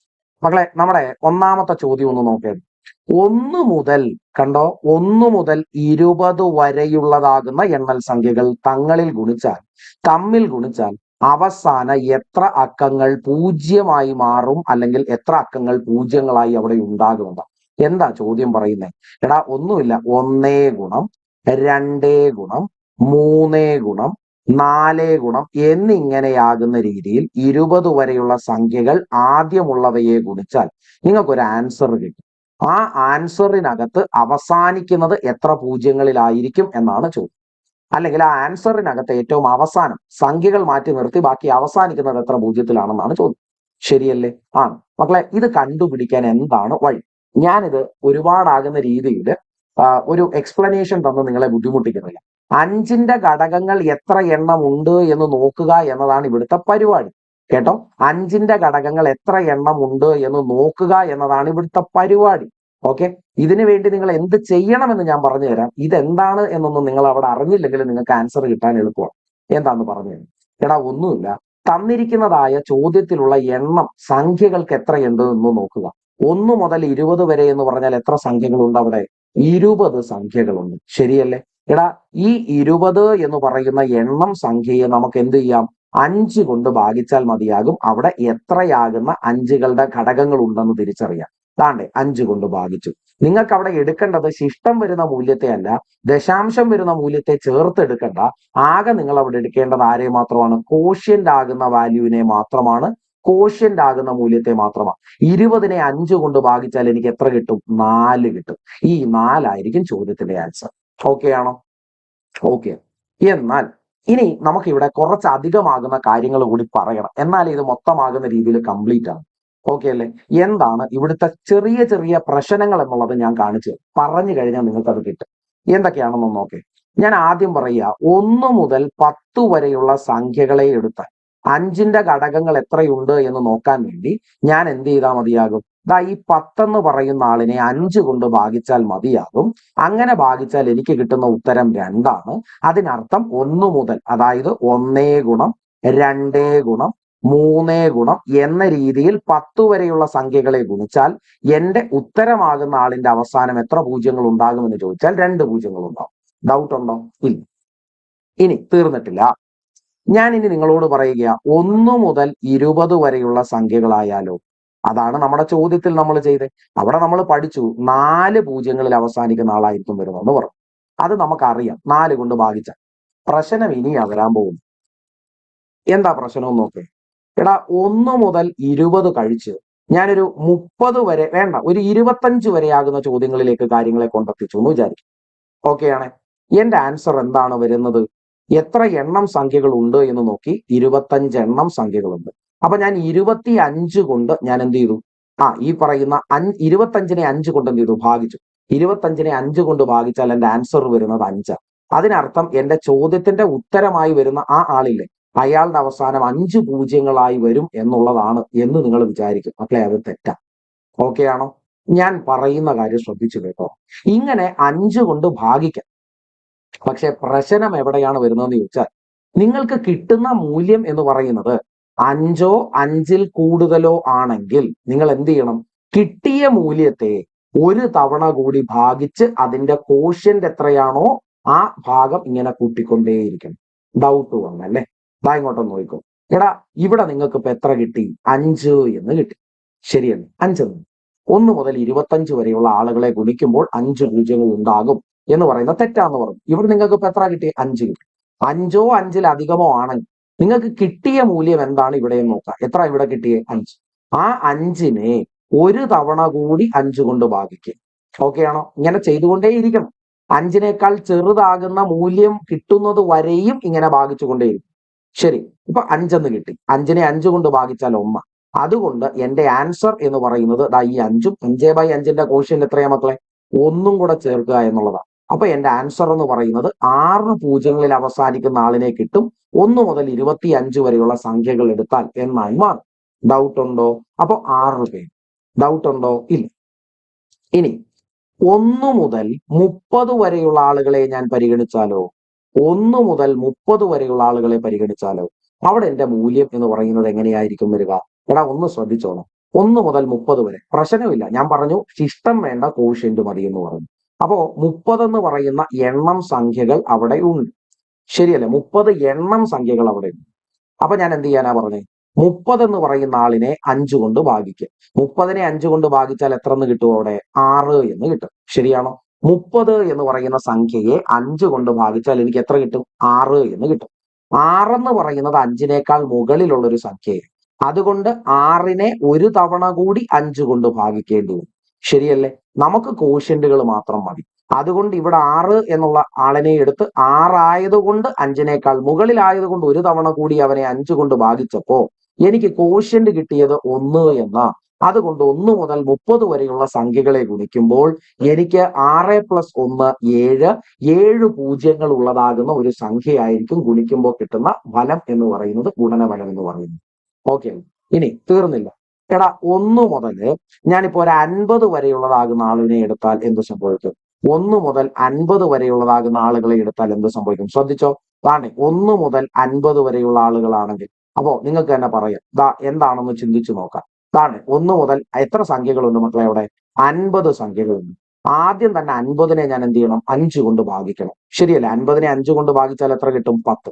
മക്കളെ, നമ്മുടെ ഒന്നാമത്തെ ചോദ്യം ഒന്ന് നോക്കേ. 1 മുതൽ 20 വരെയുള്ളതാകുന്ന എണ്ണൽ സംഖ്യകൾ തമ്മിൽ ഗുണിച്ചാൽ അവസാന എത്ര അക്കങ്ങൾ 0 മാറും, അല്ലെങ്കിൽ എത്ര അക്കങ്ങൾ പൂജ്യങ്ങളായി അവിടെ ഉണ്ടാകുന്നത്? എന്താ ചോദ്യം പറയുന്നത്? എടാ, ഒന്നുമില്ല. 1 ഗുണം 2 ഗുണം 3 ഗുണം 4 ഗുണം എന്നിങ്ങനെയാകുന്ന രീതിയിൽ 20 വരെയുള്ള സംഖ്യകൾ ആദ്യമുള്ളവയെ ഗുണിച്ചാൽ നിങ്ങൾക്കൊരു ആൻസർ കിട്ടും. ആ ആൻസറിനകത്ത് അവസാനിക്കുന്നത് എത്ര പൂജ്യങ്ങളിലായിരിക്കും എന്നാണ് ചോദ്യം. അല്ലെങ്കിൽ ആ ആൻസറിനകത്ത് ഏറ്റവും അവസാനം സംഖ്യകൾ മാറ്റി നിർത്തി ബാക്കി അവസാനിക്കുന്നത് എത്ര പൂജ്യത്തിലാണെന്നാണ് ചോദ്യം, ശരിയല്ലേ? ആണ്. മക്കളെ, ഇത് കണ്ടുപിടിക്കാൻ എന്താണ് വഴി? ഞാനിത് ഒരുപാടാകുന്ന രീതിയിൽ ഒരു എക്സ്പ്ലനേഷൻ തന്ന് നിങ്ങളെ ബുദ്ധിമുട്ടിക്കുന്നില്ല. 5ന്റെ ഘടകങ്ങൾ എത്ര എണ്ണം ഉണ്ട് എന്ന് നോക്കുക എന്നതാണ് ഇവിടുത്തെ പരിപാടി. കേട്ടോ, 5ന്റെ ഘടകങ്ങൾ എത്ര എണ്ണം ഉണ്ട് എന്ന് നോക്കുക എന്നതാണ് ഇവിടുത്തെ പരിപാടി. ഓക്കെ, ഇതിനു വേണ്ടി നിങ്ങൾ എന്ത് ചെയ്യണമെന്ന് ഞാൻ പറഞ്ഞു തരാം. ഇതെന്താണ് എന്നൊന്നും നിങ്ങൾ അവിടെ അറിഞ്ഞില്ലെങ്കിൽ നിങ്ങൾക്ക് ആൻസർ കിട്ടാൻ എളുപ്പമാണ്. എന്താന്ന് പറഞ്ഞു തരാം. എടാ, ഒന്നുമില്ല. തന്നിരിക്കുന്നതായ ചോദ്യത്തിലുള്ള എണ്ണം സംഖ്യകൾക്ക് എത്രയുണ്ട് എന്ന് നോക്കുക. 1 മുതൽ 20 വരെ എന്ന് പറഞ്ഞാൽ എത്ര സംഖ്യകളുണ്ട് അവിടെ? 20 സംഖ്യകളുണ്ട്, ശരിയല്ലേ? എടാ, ഈ 20 എന്ന് പറയുന്ന എണ്ണം സംഖ്യയെ നമുക്ക് എന്ത് ചെയ്യാം? 5 കൊണ്ട് ഭാഗിച്ചാൽ മതിയാകും അവിടെ എത്രയാകുന്ന അഞ്ചുകളുടെ ഘടകങ്ങൾ ഉണ്ടെന്ന് തിരിച്ചറിയാം. താണ്ടെ 5 കൊണ്ട് ഭാഗിച്ചു. നിങ്ങൾക്ക് അവിടെ എടുക്കേണ്ടത് ശിഷ്ടം വരുന്ന മൂല്യത്തെ അല്ല, ദശാംശം വരുന്ന മൂല്യത്തെ ചേർത്ത് എടുക്കണ്ട. ആകെ നിങ്ങൾ അവിടെ എടുക്കേണ്ടത് ആരെ മാത്രമാണ്? കോഷ്യന്റ് ആകുന്ന വാല്യൂവിനെ മാത്രമാണ്, കോഷ്യന്റ് ആകുന്ന മൂല്യത്തെ മാത്രമാണ്. 20നെ 5 കൊണ്ട് ഭാഗിച്ചാൽ എനിക്ക് എത്ര കിട്ടും? 4 കിട്ടും. ഈ 4 ആയിരിക്കും ചോദ്യത്തിന്റെ ആൻസർ. ഓക്കെ ആണോ? ഓക്കെ. എന്നാൽ ഇനി നമുക്കിവിടെ കുറച്ച് അധികമാകുന്ന കാര്യങ്ങൾ കൂടി പറയണം, എന്നാലേ ഇത് മൊത്തമാകുന്ന രീതിയിൽ കംപ്ലീറ്റ് ആണ്. ഓക്കെ അല്ലേ? എന്താണ് ഇവിടുത്തെ ചെറിയ ചെറിയ പ്രശ്നങ്ങൾ എന്നുള്ളത് ഞാൻ കാണിച്ചു പറഞ്ഞു കഴിഞ്ഞാൽ നിങ്ങൾക്ക് അത് കിട്ടും. എന്തൊക്കെയാണെന്ന് നോക്കേ. ഞാൻ ആദ്യം പറയുക, 1 മുതൽ 10 വരെയുള്ള സംഖ്യകളെ എടുത്താൽ 5ന്റെ ഘടകങ്ങൾ എത്രയുണ്ട് എന്ന് നോക്കാൻ വേണ്ടി ഞാൻ എന്ത് ചെയ്താൽ മതിയാകും? ദാ ഈ 10 എന്ന് പറയുന്ന ആളിനെ 5 കൊണ്ട് ഭാഗിച്ചാൽ മതിയാകും. അങ്ങനെ ഭാഗിച്ചാൽ എനിക്ക് കിട്ടുന്ന ഉത്തരം 2 ആണ്. അതിനർത്ഥം 1 മുതൽ, അതായത് 1 ഗുണം 2 ഗുണം 3 ഗുണം എന്ന രീതിയിൽ 10 വരെയുള്ള സംഖ്യകളെ ഗുണിച്ചാൽ എന്റെ ഉത്തരമാകുന്ന ആളിന്റെ അവസാനം എത്ര പൂജ്യങ്ങൾ ഉണ്ടാകുമെന്ന് ചോദിച്ചാൽ 2 പൂജ്യങ്ങൾ ഉണ്ടാവും. ഡൗട്ട് ഉണ്ടോ? ഇല്ല. ഇനി തീർന്നിട്ടില്ല. ഞാൻ ഇനി നിങ്ങളോട് പറയുക, 1 മുതൽ 20 വരെയുള്ള സംഖ്യകളായാലോ? അതാണ് നമ്മുടെ ചോദ്യത്തിൽ നമ്മൾ ചെയ്തത്. അവിടെ നമ്മൾ പഠിച്ചു 4 പൂജ്യങ്ങളിൽ അവസാനിക്കുന്ന ആളായിരിക്കും വരുന്നതെന്ന് പറഞ്ഞു. അത് നമുക്കറിയാം, 4 കൊണ്ട് ഭാഗിച്ച. പ്രശ്നം ഇനിയാ വരാൻ പോകുന്നു. എന്താ പ്രശ്നം എന്ന് നോക്കേ. എടാ, 1 മുതൽ 20 കഴിച്ച് ഞാനൊരു 30 വരെ വേണ്ട, ഒരു 25 വരെയാകുന്ന ചോദ്യങ്ങളിലേക്ക് കാര്യങ്ങളെ കൊണ്ടെത്തിച്ചു എന്ന് വിചാരിക്കും. ഓക്കെ ആണ്. എന്റെ ആൻസർ എന്താണ് വരുന്നത്? എത്ര എണ്ണം സംഖ്യകൾ ഉണ്ട് എന്ന് നോക്കി 25 എണ്ണം സംഖ്യകളുണ്ട്. അപ്പൊ ഞാൻ 25 കൊണ്ട് ഞാൻ എന്ത് ചെയ്തു? ഈ പറയുന്ന 25നെ 5 കൊണ്ട് എന്ത് ചെയ്തു? ഭാഗിച്ചു. 25നെ 5 കൊണ്ട് ഭാഗിച്ചാൽ എന്റെ ആൻസർ വരുന്നത് 5. അതിനർത്ഥം എന്റെ ചോദ്യത്തിന്റെ ഉത്തരമായി വരുന്ന ആ ആളില്ലേ, അയാളുടെ അവസാനം 5 പൂജ്യങ്ങളായി വരും എന്നുള്ളതാണ് എന്ന് നിങ്ങൾ വിചാരിക്കും. മക്കളെ, അത് തെറ്റാ. ഓക്കെ ആണോ? ഞാൻ പറയുന്ന കാര്യം ശ്രദ്ധിച്ചു കേട്ടോ. ഇങ്ങനെ 5 കൊണ്ട് ഭാഗിക്കാം. പക്ഷെ പ്രശ്നം എവിടെയാണ് വരുന്നതെന്ന് ചോദിച്ചാൽ, നിങ്ങൾക്ക് കിട്ടുന്ന മൂല്യം എന്ന് പറയുന്നത് 5ഓ 5ൽ കൂടുതലോ ആണെങ്കിൽ നിങ്ങൾ എന്ത് ചെയ്യണം? കിട്ടിയ മൂല്യത്തെ ഒരു തവണ കൂടി ഭാഗിച്ച് അതിന്റെ കോഷ്യന്റ് എത്രയാണോ ആ ഭാഗം ഇങ്ങനെ കൂട്ടിക്കൊണ്ടേയിരിക്കണം. ഡൗട്ട് വന്നല്ലേ? ദാ ഇങ്ങോട്ടൊന്ന് നോക്കൂ. എടാ, ഇവിടെ നിങ്ങൾക്ക് ഇപ്പൊ എത്ര കിട്ടി? 5 എന്ന് കിട്ടി. ശരിയല്ലേ? 5 1 മുതൽ 25 വരെയുള്ള ആളുകളെ ഗുണിക്കുമ്പോൾ 5 പൂജ്യങ്ങൾ ഉണ്ടാകും എന്ന് പറയുന്നത് തെറ്റാന്ന് പറഞ്ഞു. ഇവിടെ നിങ്ങൾക്ക് ഇപ്പൊ എത്ര കിട്ടി? 5 കിട്ടി. 5ഓ 5ലധികമോ ആണെങ്കിൽ നിങ്ങൾക്ക് കിട്ടിയ മൂല്യം എന്താണ് ഇവിടെ എന്ന് നോക്കാം. എത്ര ഇവിടെ കിട്ടിയേ? 5. ആ 5നെ ഒരു തവണ കൂടി 5 കൊണ്ട് ഭാഗിക്കുക. ഓക്കെ ആണോ? ഇങ്ങനെ ചെയ്തുകൊണ്ടേയിരിക്കണം. 5നേക്കാൾ ചെറുതാകുന്ന മൂല്യം കിട്ടുന്നത് വരെയും ഇങ്ങനെ ഭാഗിച്ചുകൊണ്ടേയിരിക്കും. ശരി, ഇപ്പൊ 5 കിട്ടി. 5നെ 5 കൊണ്ട് ഭാഗിച്ചാൽ 1. അതുകൊണ്ട് എന്റെ ആൻസർ എന്ന് പറയുന്നത് ദാ ഈ 5ഉം 5/5ന്റെ കോഷ്യന്റ് എത്രയാ മക്കളെ? 1 കൂടെ ചേർക്കുക എന്നുള്ളതാണ്. അപ്പൊ എന്റെ ആൻസർ എന്ന് പറയുന്നത് 6 പൂജ്യങ്ങളിൽ അവസാനിക്കുന്ന ആളിനെ കിട്ടും 1 മുതൽ 25 വരെയുള്ള സംഖ്യകൾ എടുത്താൽ എന്നായി മാറും. ഡൗട്ട് ഉണ്ടോ? അപ്പൊ 6 പേര്. ഡൗട്ട് ഉണ്ടോ? ഇല്ല. ഇനി 1 മുതൽ 30 വരെയുള്ള ആളുകളെ ഞാൻ പരിഗണിച്ചാലോ? 1 മുതൽ 30 വരെയുള്ള ആളുകളെ പരിഗണിച്ചാലോ? അവിടെ എന്റെ മൂല്യം എന്ന് പറയുന്നത് എങ്ങനെയായിരിക്കും വരിക? എടാ, ഒന്ന് ശ്രദ്ധിച്ചോണം. 1 മുതൽ 30 വരെ പ്രശ്നമില്ല. ഞാൻ പറഞ്ഞു ശിഷ്ടം വേണ്ട, കോഷ്യന്റ് മതി എന്ന് പറഞ്ഞു. അപ്പോ 30 എന്ന് പറയുന്ന എണ്ണം സംഖ്യകൾ അവിടെ ഉണ്ട്. ശരിയല്ലേ? 30 എണ്ണം സംഖ്യകൾ അവിടെ ഉണ്ട്. അപ്പൊ ഞാൻ എന്ത് ചെയ്യാനാ പറഞ്ഞേ? 30 എന്ന് പറയുന്ന ആളിനെ 5 കൊണ്ട് ഭാഗിക്കുക. 30നെ 5 കൊണ്ട് ഭാഗിച്ചാൽ എത്ര എന്ന് കിട്ടും? അവിടെ 6 എന്ന് കിട്ടും. ശരിയാണോ? 30 എന്ന് പറയുന്ന സംഖ്യയെ 5 കൊണ്ട് ഭാഗിച്ചാൽ എനിക്ക് എത്ര കിട്ടും? 6 എന്ന് കിട്ടും. 6 എന്ന് പറയുന്നത് 5നേക്കാൾ മുകളിലുള്ള ഒരു സംഖ്യയാണ്. അതുകൊണ്ട് 6നെ ഒരു തവണ കൂടി 5 കൊണ്ട് ഭാഗിക്കേണ്ടി വരും. ശരിയല്ലേ? നമുക്ക് കോഷ്യന്റുകൾ മാത്രം മതി. അതുകൊണ്ട് ഇവിടെ 6 എന്നുള്ള ആളിനെ എടുത്ത് 6 ആയതുകൊണ്ട് 5നേക്കാൾ മുകളിലായതുകൊണ്ട് ഒരു തവണ കൂടി അവനെ 5 കൊണ്ട് ഭാഗിച്ചപ്പോ എനിക്ക് കോഷ്യന്റ് കിട്ടിയത് 1 എന്ന. അതുകൊണ്ട് 1 മുതൽ 30 വരെയുള്ള സംഖ്യകളെ ഗുണിക്കുമ്പോൾ എനിക്ക് 6 + 1 7, 7 പൂജ്യങ്ങൾ ഉള്ളതാകുന്ന ഒരു സംഖ്യയായിരിക്കും ഗുണിക്കുമ്പോൾ കിട്ടുന്ന ഫലം എന്ന് പറയുന്നത്, ഗുണനഫലം എന്ന് പറയുന്നത്. ഓക്കെ, ഇനി തീർന്നില്ല. എടാ, 1 മുതൽ ഞാനിപ്പോ ഒരു 50 വരെയുള്ളതാകുന്ന ആളിനെ എടുത്താൽ എന്ത് സംഭവിക്കും? 1 മുതൽ 50 വരെയുള്ളതാകുന്ന ആളുകളെ എടുത്താൽ എന്ത് സംഭവിക്കും? ശ്രദ്ധിച്ചോ. അതാണ് 1 മുതൽ 50 വരെയുള്ള ആളുകളാണെങ്കിൽ അപ്പോ നിങ്ങൾക്ക് തന്നെ പറയാം. എന്താണെന്ന് ചിന്തിച്ചു നോക്കാം. അതാണ് 1 മുതൽ എത്ര സംഖ്യകളുണ്ട് മക്കളെ? അവിടെ 50 സംഖ്യകളുണ്ട്. ആദ്യം തന്നെ 50നെ ഞാൻ എന്ത് ചെയ്യണം? 5 കൊണ്ട് ഭാഗിക്കണം. ശരിയല്ലേ? 50നെ 5 കൊണ്ട് ഭാഗിച്ചാൽ എത്ര കിട്ടും? 10.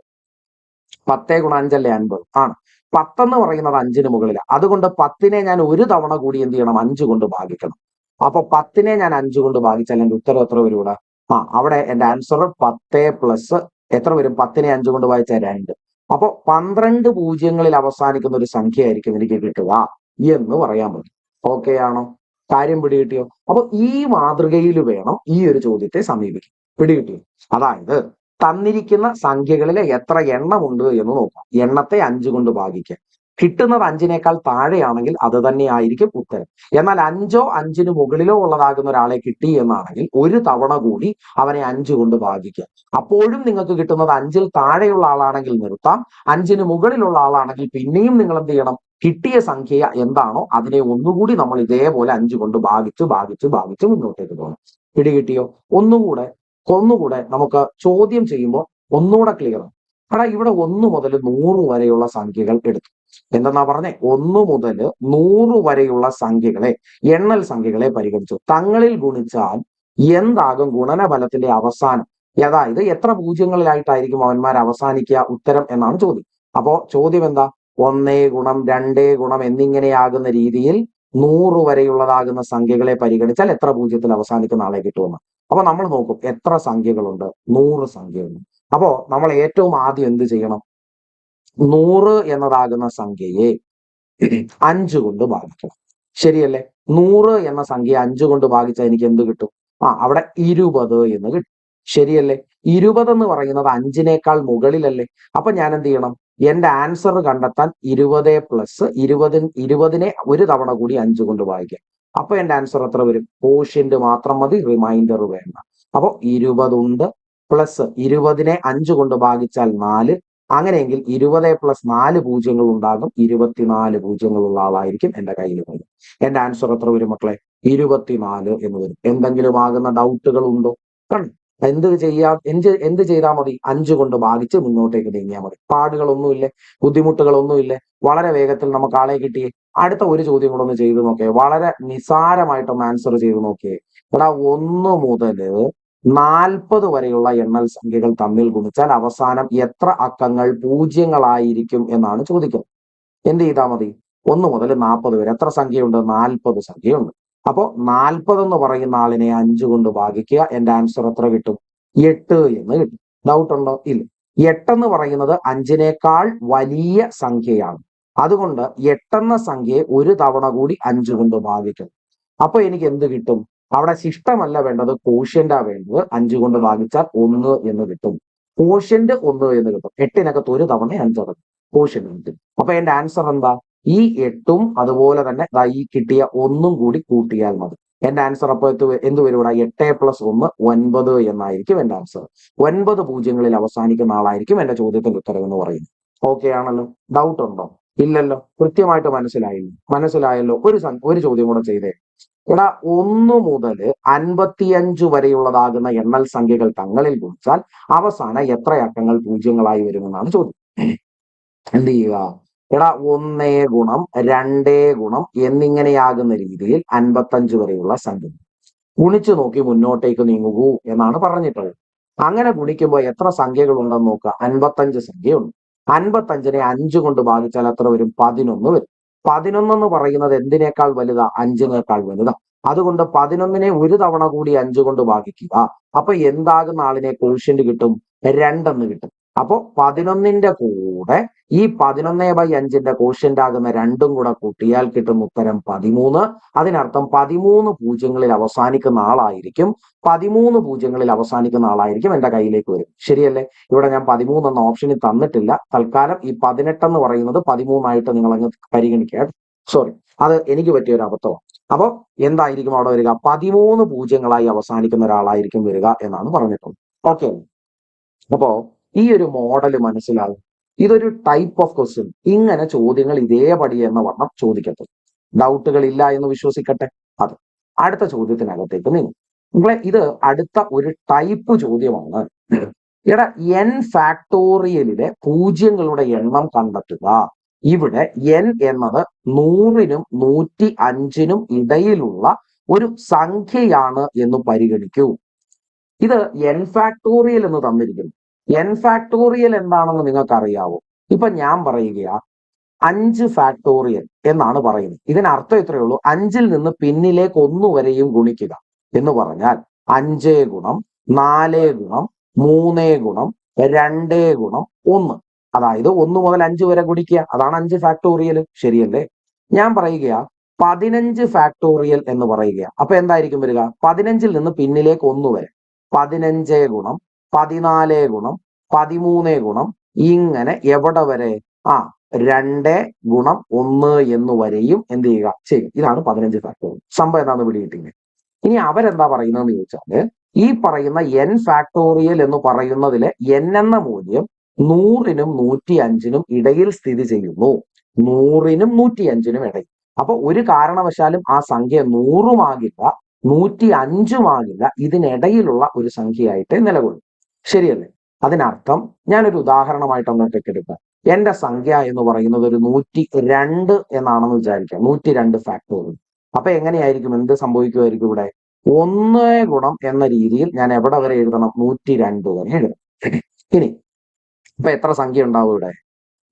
10 ഗുണം 5 അല്ലേ 50 ആണ്. 10 എന്ന് പറയുന്നത് 5ന് മുകളിലാണ്. അതുകൊണ്ട് 10നെ ഞാൻ ഒരു തവണ കൂടി എന്ത് ചെയ്യണം? 5 കൊണ്ട് ഭാഗിക്കണം. അപ്പൊ 10നെ ഞാൻ 5 കൊണ്ട് ഭാഗിച്ചാൽ എന്റെ ഉത്തരം എത്ര വരും ഇവിടെ? അവിടെ എന്റെ ആൻസർ 10 പ്ലസ് എത്ര വരും? 10നെ 5 കൊണ്ട് ഭാഗിച്ചാൽ 2. അപ്പൊ 12 പൂജ്യങ്ങളിൽ അവസാനിക്കുന്ന ഒരു സംഖ്യ ആയിരിക്കും എനിക്ക് കിട്ടുക എന്ന് പറയാൻ പറ്റും. ഓക്കെ ആണോ? കാര്യം പിടികിട്ടിയോ? അപ്പൊ ഈ മാതൃകയിൽ വേണം ഈ ഒരു ചോദ്യത്തെ സമീപിക്കാൻ. പിടികിട്ടിയോ? അതായത് തന്നിരിക്കുന്ന സംഖ്യകളിൽ എത്ര എണ്ണമുണ്ട് എന്ന് നോക്കാം. എണ്ണത്തെ 5 കൊണ്ട് ഭാഗിക്കുക. കിട്ടുന്നത് 5നേക്കാൾ താഴെയാണെങ്കിൽ അത് തന്നെ ആയിരിക്കും ഉത്തരം. എന്നാൽ 5ഓ 5ന് മുകളിലോ ഉള്ളതാകുന്ന ഒരാളെ കിട്ടി എന്നാണെങ്കിൽ ഒരു തവണ കൂടി അവനെ 5 കൊണ്ട് ഭാഗിക്കുക. അപ്പോഴും നിങ്ങൾക്ക് കിട്ടുന്നത് 5ൽ താഴെയുള്ള ആളാണെങ്കിൽ നിർത്താം. 5ന് മുകളിലുള്ള ആളാണെങ്കിൽ പിന്നെയും നിങ്ങൾ എന്ത് ചെയ്യണം? കിട്ടിയ സംഖ്യ എന്താണോ അതിനെ ഒന്നുകൂടി നമ്മൾ ഇതേപോലെ 5 കൊണ്ട് ഭാഗിച്ച് മുന്നോട്ടേക്ക് പോകണം. പിടികിട്ടിയോ? ഒന്നുകൂടെ നമുക്ക് ചോദ്യം ചെയ്യുമ്പോൾ ഒന്നുകൂടെ ക്ലിയർ ആണ്. ഇവിടെ 1 മുതൽ 100 വരെയുള്ള സംഖ്യകൾ എടുത്തു. എന്തെന്നാ പറഞ്ഞേ? 1 മുതൽ 100 വരെയുള്ള സംഖ്യകളെ, എണ്ണൽ സംഖ്യകളെ പരിഗണിച്ചു. തങ്ങളിൽ ഗുണിച്ചാൽ എന്താകും ഗുണനഫലത്തിന്റെ അവസാനം? അതായത് എത്ര പൂജ്യങ്ങളിലായിട്ടായിരിക്കും അവന്മാർ അവസാനിക്കുക ഉത്തരം എന്നാണ് ചോദ്യം. അപ്പോ ചോദ്യം എന്താ? 1 ഗുണം 2 ഗുണം എന്നിങ്ങനെയാകുന്ന രീതിയിൽ 100 വരെയുള്ളതാകുന്ന സംഖ്യകളെ പരിഗണിച്ചാൽ എത്ര പൂജ്യത്തിൽ അവസാനിക്കുന്ന ആളെ കിട്ടുമെന്ന്. അപ്പൊ നമ്മൾ നോക്കും എത്ര സംഖ്യകളുണ്ട്? 100 സംഖ്യകളുണ്ട്. അപ്പോ നമ്മൾ ഏറ്റവും ആദ്യം എന്ത് ചെയ്യണം? 100 എന്നതാകുന്ന സംഖ്യയെ 5 കൊണ്ട് ഭാഗിക്കണം. ശരിയല്ലേ? 100 എന്ന സംഖ്യ 5 കൊണ്ട് ഭാഗിച്ചാൽ എനിക്ക് എന്ത് കിട്ടും? അവിടെ 20 എന്ന് കിട്ടും. ശരിയല്ലേ? 20 എന്ന് പറയുന്നത് 5നേക്കാൾ മുകളിലല്ലേ? അപ്പൊ ഞാൻ എന്ത് ചെയ്യണം? എന്റെ ആൻസർ കണ്ടെത്താൻ 20 പ്ലസ് 20നെ ഒരു തവണ കൂടി 5 കൊണ്ട് ഭാഗിക്കാം. അപ്പൊ എന്റെ ആൻസർ എത്ര വരും? കോഷ്യന്റ് മാത്രം മതി, റിമൈൻഡർ വേണ്ട. അപ്പൊ 20 ഉണ്ട് പ്ലസ് 20നെ 5 കൊണ്ട് ഭാഗിച്ചാൽ 4. അങ്ങനെയെങ്കിൽ 20 പ്ലസ് 4 പൂജ്യങ്ങൾ ഉണ്ടാകും. 24 പൂജ്യങ്ങളുള്ള ആളായിരിക്കും എന്റെ കയ്യിൽ വരും. എന്റെ ആൻസർ എത്ര വരും മക്കളെ? 24 എന്ന് വരും. എന്തെങ്കിലും ആകുന്ന ഡൗട്ടുകൾ ഉണ്ടോ? എന്ത് ചെയ്താൽ മതി? 5 കൊണ്ട് ഭാഗിച്ച് മുന്നോട്ടേക്ക് നീങ്ങിയാൽ മതി. പാടുകളൊന്നുമില്ലേ? ബുദ്ധിമുട്ടുകളൊന്നുമില്ലേ? വളരെ വേഗത്തിൽ നമുക്ക് ആളെ കിട്ടിയേ. അടുത്ത ഒരു ചോദ്യം കൂടെ ഒന്ന് ചെയ്തു നോക്കിയേ. വളരെ നിസാരമായിട്ടൊന്ന് ആൻസർ ചെയ്ത് നോക്കിയേ. 1 മുതൽ 40 വരെയുള്ള എണ്ണൽ സംഖ്യകൾ തമ്മിൽ ഗുണിച്ചാൽ അവസാനം എത്ര അക്കങ്ങൾ പൂജ്യങ്ങളായിരിക്കും എന്നാണ് ചോദിക്കുന്നത്. എന്ത് ചെയ്താൽ മതി? 1 മുതൽ 40 വരെ എത്ര സംഖ്യയുണ്ട്? 40 സംഖ്യയുണ്ട്. അപ്പോ 40 എന്ന് പറയുന്ന ആളിനെ 5 കൊണ്ട് ഭാഗിക്കുക. എന്റെ ആൻസർ എത്ര കിട്ടും? 8 എന്ന് കിട്ടും. ഡൗട്ട് ഉണ്ടോ? ഇല്ല. 8 എന്ന് പറയുന്നത് 5നേക്കാൾ വലിയ സംഖ്യയാണ്. അതുകൊണ്ട് 8 എന്ന സംഖ്യയെ ഒരു തവണ കൂടി 5 കൊണ്ട് ഭാഗിക്കും. അപ്പൊ എനിക്ക് എന്ത് കിട്ടും? അവിടെ ശിഷ്ടമല്ല വേണ്ടത്, കോഷ്യന്റാ വേണ്ടത്. 5 കൊണ്ട് ഭാഗിച്ചാൽ 1 എന്ന് കിട്ടും. കോഷ്യന്റ് 1 എന്ന് കിട്ടും. 8നകത്ത് ഒരു തവണ 5 ഇറങ്ങും. കോഷ്യന്റ് കിട്ടും. അപ്പൊ എന്റെ ആൻസർ എന്താ? ഈ 8ഉം അതുപോലെ തന്നെ ഈ കിട്ടിയ 1ഉം കൂടി കൂട്ടിയാൽ മതി. എന്റെ ആൻസർ അപ്പൊ എന്ത് വരും ഇവിടെ? 8 പ്ലസ് 1 9 എന്നായിരിക്കും എന്റെ ആൻസർ. 9 പൂജ്യങ്ങളിൽ അവസാനിക്കുന്ന ആളായിരിക്കും എന്റെ ചോദ്യത്തിന്റെ ഉത്തരം എന്ന് പറയുന്നത്. ഓക്കെ ആണല്ലോ? ഡൗട്ട് ഉണ്ടോ? ഇല്ലല്ലോ. കൃത്യമായിട്ട് മനസ്സിലായല്ലോ. ഒരു ചോദ്യം കൂടെ ചെയ്തേ. 1 മുതൽ 55 വരെയുള്ളതാകുന്ന എണ്ണൽ സംഖ്യകൾ തങ്ങളിൽ ഗുണിച്ചാൽ അവസാനം എത്ര അക്കങ്ങൾ പൂജ്യങ്ങളായി വരുമെന്നാണ് ചോദ്യം. എന്ത് ചെയ്യുക? 1 ഗുണം 2 ഗുണം എന്നിങ്ങനെയാകുന്ന രീതിയിൽ 55 വരെയുള്ള സംഖ്യ ഗുണിച്ചു നോക്കി മുന്നോട്ടേക്ക് നീങ്ങുകൂ എന്നാണ് പറഞ്ഞിട്ടുള്ളത്. അങ്ങനെ ഗുണിക്കുമ്പോൾ എത്ര സംഖ്യകൾ ഉണ്ടെന്ന് നോക്കുക. 55 സംഖ്യയുണ്ട്. 55നെ 5 കൊണ്ട് ഭാഗിച്ചാൽ എത്ര വരും? 11 വരും. 11 എന്ന് പറയുന്നത് എന്തിനേക്കാൾ വലുതാ? 5നേക്കാൾ വലുതാ. അതുകൊണ്ട് 11നെ ഒരു തവണ കൂടി 5 കൊണ്ട് ഭാഗിക്കുക. അപ്പൊ എന്താകുന്ന ആളിനെ കോഷ്യന്റ് കിട്ടും? 2 എന്ന് കിട്ടും. അപ്പോ 11ന്റെ കൂടെ ഈ 11/5ന്റെ കോഷ്യന്റ് ആകുന്ന 2ഉം കൂടെ കൂട്ടിയാൽ കിട്ടുന്ന ഉത്തരം 13. അതിനർത്ഥം 13 പൂജ്യങ്ങളിൽ അവസാനിക്കുന്ന ആളായിരിക്കും 13 പൂജ്യങ്ങളിൽ അവസാനിക്കുന്ന ആളായിരിക്കും എന്റെ കയ്യിലേക്ക് വരും. ശരിയല്ലേ? ഇവിടെ ഞാൻ 13 എന്ന ഓപ്ഷനിൽ തന്നിട്ടില്ല. തൽക്കാലം ഈ 18 എന്ന് പറയുന്നത് 13 ആയിട്ട് നിങ്ങൾ അങ്ങ് പരിഗണിക്കുക. സോറി, അത് എനിക്ക് പറ്റിയ ഒരു അബദ്ധമാണ്. അപ്പൊ എന്തായിരിക്കും അവിടെ വരിക? 13 പൂജ്യങ്ങളായി അവസാനിക്കുന്ന ഒരാളായിരിക്കും വരിക എന്നാണ് പറഞ്ഞിട്ടുള്ളത്. ഓക്കെ. അപ്പോ ഈ ഒരു മോഡൽ മനസ്സിലാകും. ഇതൊരു ടൈപ്പ് ഓഫ് ക്വസ്റ്റ്യൻ. ഇങ്ങനെ ചോദ്യങ്ങൾ ഇതേപടി എന്ന വണ്ണം ചോദിക്കത്തുള്ളൂ. ഡൗട്ടുകൾ ഇല്ല എന്ന് വിശ്വസിക്കട്ടെ. അത് അടുത്ത ചോദ്യത്തിനകത്തേക്ക് നീങ്ങും. നിങ്ങളെ ഇത് അടുത്ത ഒരു ടൈപ്പ് ചോദ്യമാണ്. n ഫാക്ടോറിയലിലെ പൂജ്യങ്ങളുടെ എണ്ണം കണ്ടെത്തുക. ഇവിടെ n എന്നത് 100നും 105നും ഇടയിലുള്ള ഒരു സംഖ്യയാണ് എന്ന് പരിഗണിക്കൂ. ഇത് n ഫാക്ടോറിയൽ എന്ന് തന്നിരിക്കുന്നു. n ഫാക്ടോറിയൽ എന്താണെന്ന് നിങ്ങൾക്ക് അറിയാവോ? ഇപ്പൊ ഞാൻ പറയുകയാ 5 ഫാക്ടോറിയൽ എന്നാണ് പറയുന്നത്. ഇതിനർത്ഥം ഇത്രയേ ഉള്ളൂ, 5-ൽ നിന്ന് പിന്നിലേക്ക് 1 വരെയും ഗുണിക്കുക എന്ന് പറഞ്ഞാൽ 5 ഗുണം 4 ഗുണം 3 ഗുണം 2 ഗുണം 1, അതായത് 1 മുതൽ 5 വരെ ഗുണിക്കുക, അതാണ് 5 ഫാക്ടോറിയൽ. ശരിയല്ലേ? ഞാൻ പറയുകയാ 15 ഫാക്ടോറിയൽ എന്ന് പറയുക. അപ്പൊ എന്തായിരിക്കും വരിക? 15-ൽ നിന്ന് പിന്നിലേക്ക് 1 വരെ 15 ഗുണം 14 ഗുണം 13 ഗുണം ഇങ്ങനെ എവിടെ വരെ? 2 ഗുണം 1 എന്ന് വരെയും എന്ത് ചെയ്യുക? ചെയ്യും. ഇതാണ് 15 ഫാക്ടോറിയൽ. സംഭവം എന്താണെന്ന് പിടികിട്ടില്ലേ? ഇനി അവരെന്താ പറയുന്നതെന്ന് ചോദിച്ചാല്, ഈ പറയുന്ന n ഫാക്ടോറിയൽ എന്ന് പറയുന്നതിലെ n എന്ന മൂല്യം 100-നും 105-നും ഇടയിൽ സ്ഥിതി ചെയ്യുന്നു. 100-നും 105-നും ഇടയിൽ. അപ്പൊ ഒരു കാരണവശാലും ആ സംഖ്യ 100-ഉം ആകില്ല, 105-ഉം ആകില്ല, ഇതിനിടയിലുള്ള ഒരു സംഖ്യയായിട്ട് നിലകൊള്ളും. ശരിയല്ലേ? അതിനർത്ഥം ഞാനൊരു ഉദാഹരണമായിട്ട് അങ്ങോട്ടേക്ക് എടുക്കാം. എന്റെ സംഖ്യ എന്ന് പറയുന്നത് ഒരു 102 എന്നാണെന്ന് വിചാരിക്കാം. 102 ഫാക്ടോറിയൽ. അപ്പൊ എങ്ങനെയായിരിക്കും? എന്ത് സംഭവിക്കുമായിരിക്കും ഇവിടെ? 1 ഗുണം എന്ന രീതിയിൽ ഞാൻ എവിടെ വരെ എഴുതണം? 102 വരെ എഴുതണം. ഇനി ഇപ്പൊ എത്ര സംഖ്യ ഉണ്ടാവും ഇവിടെ?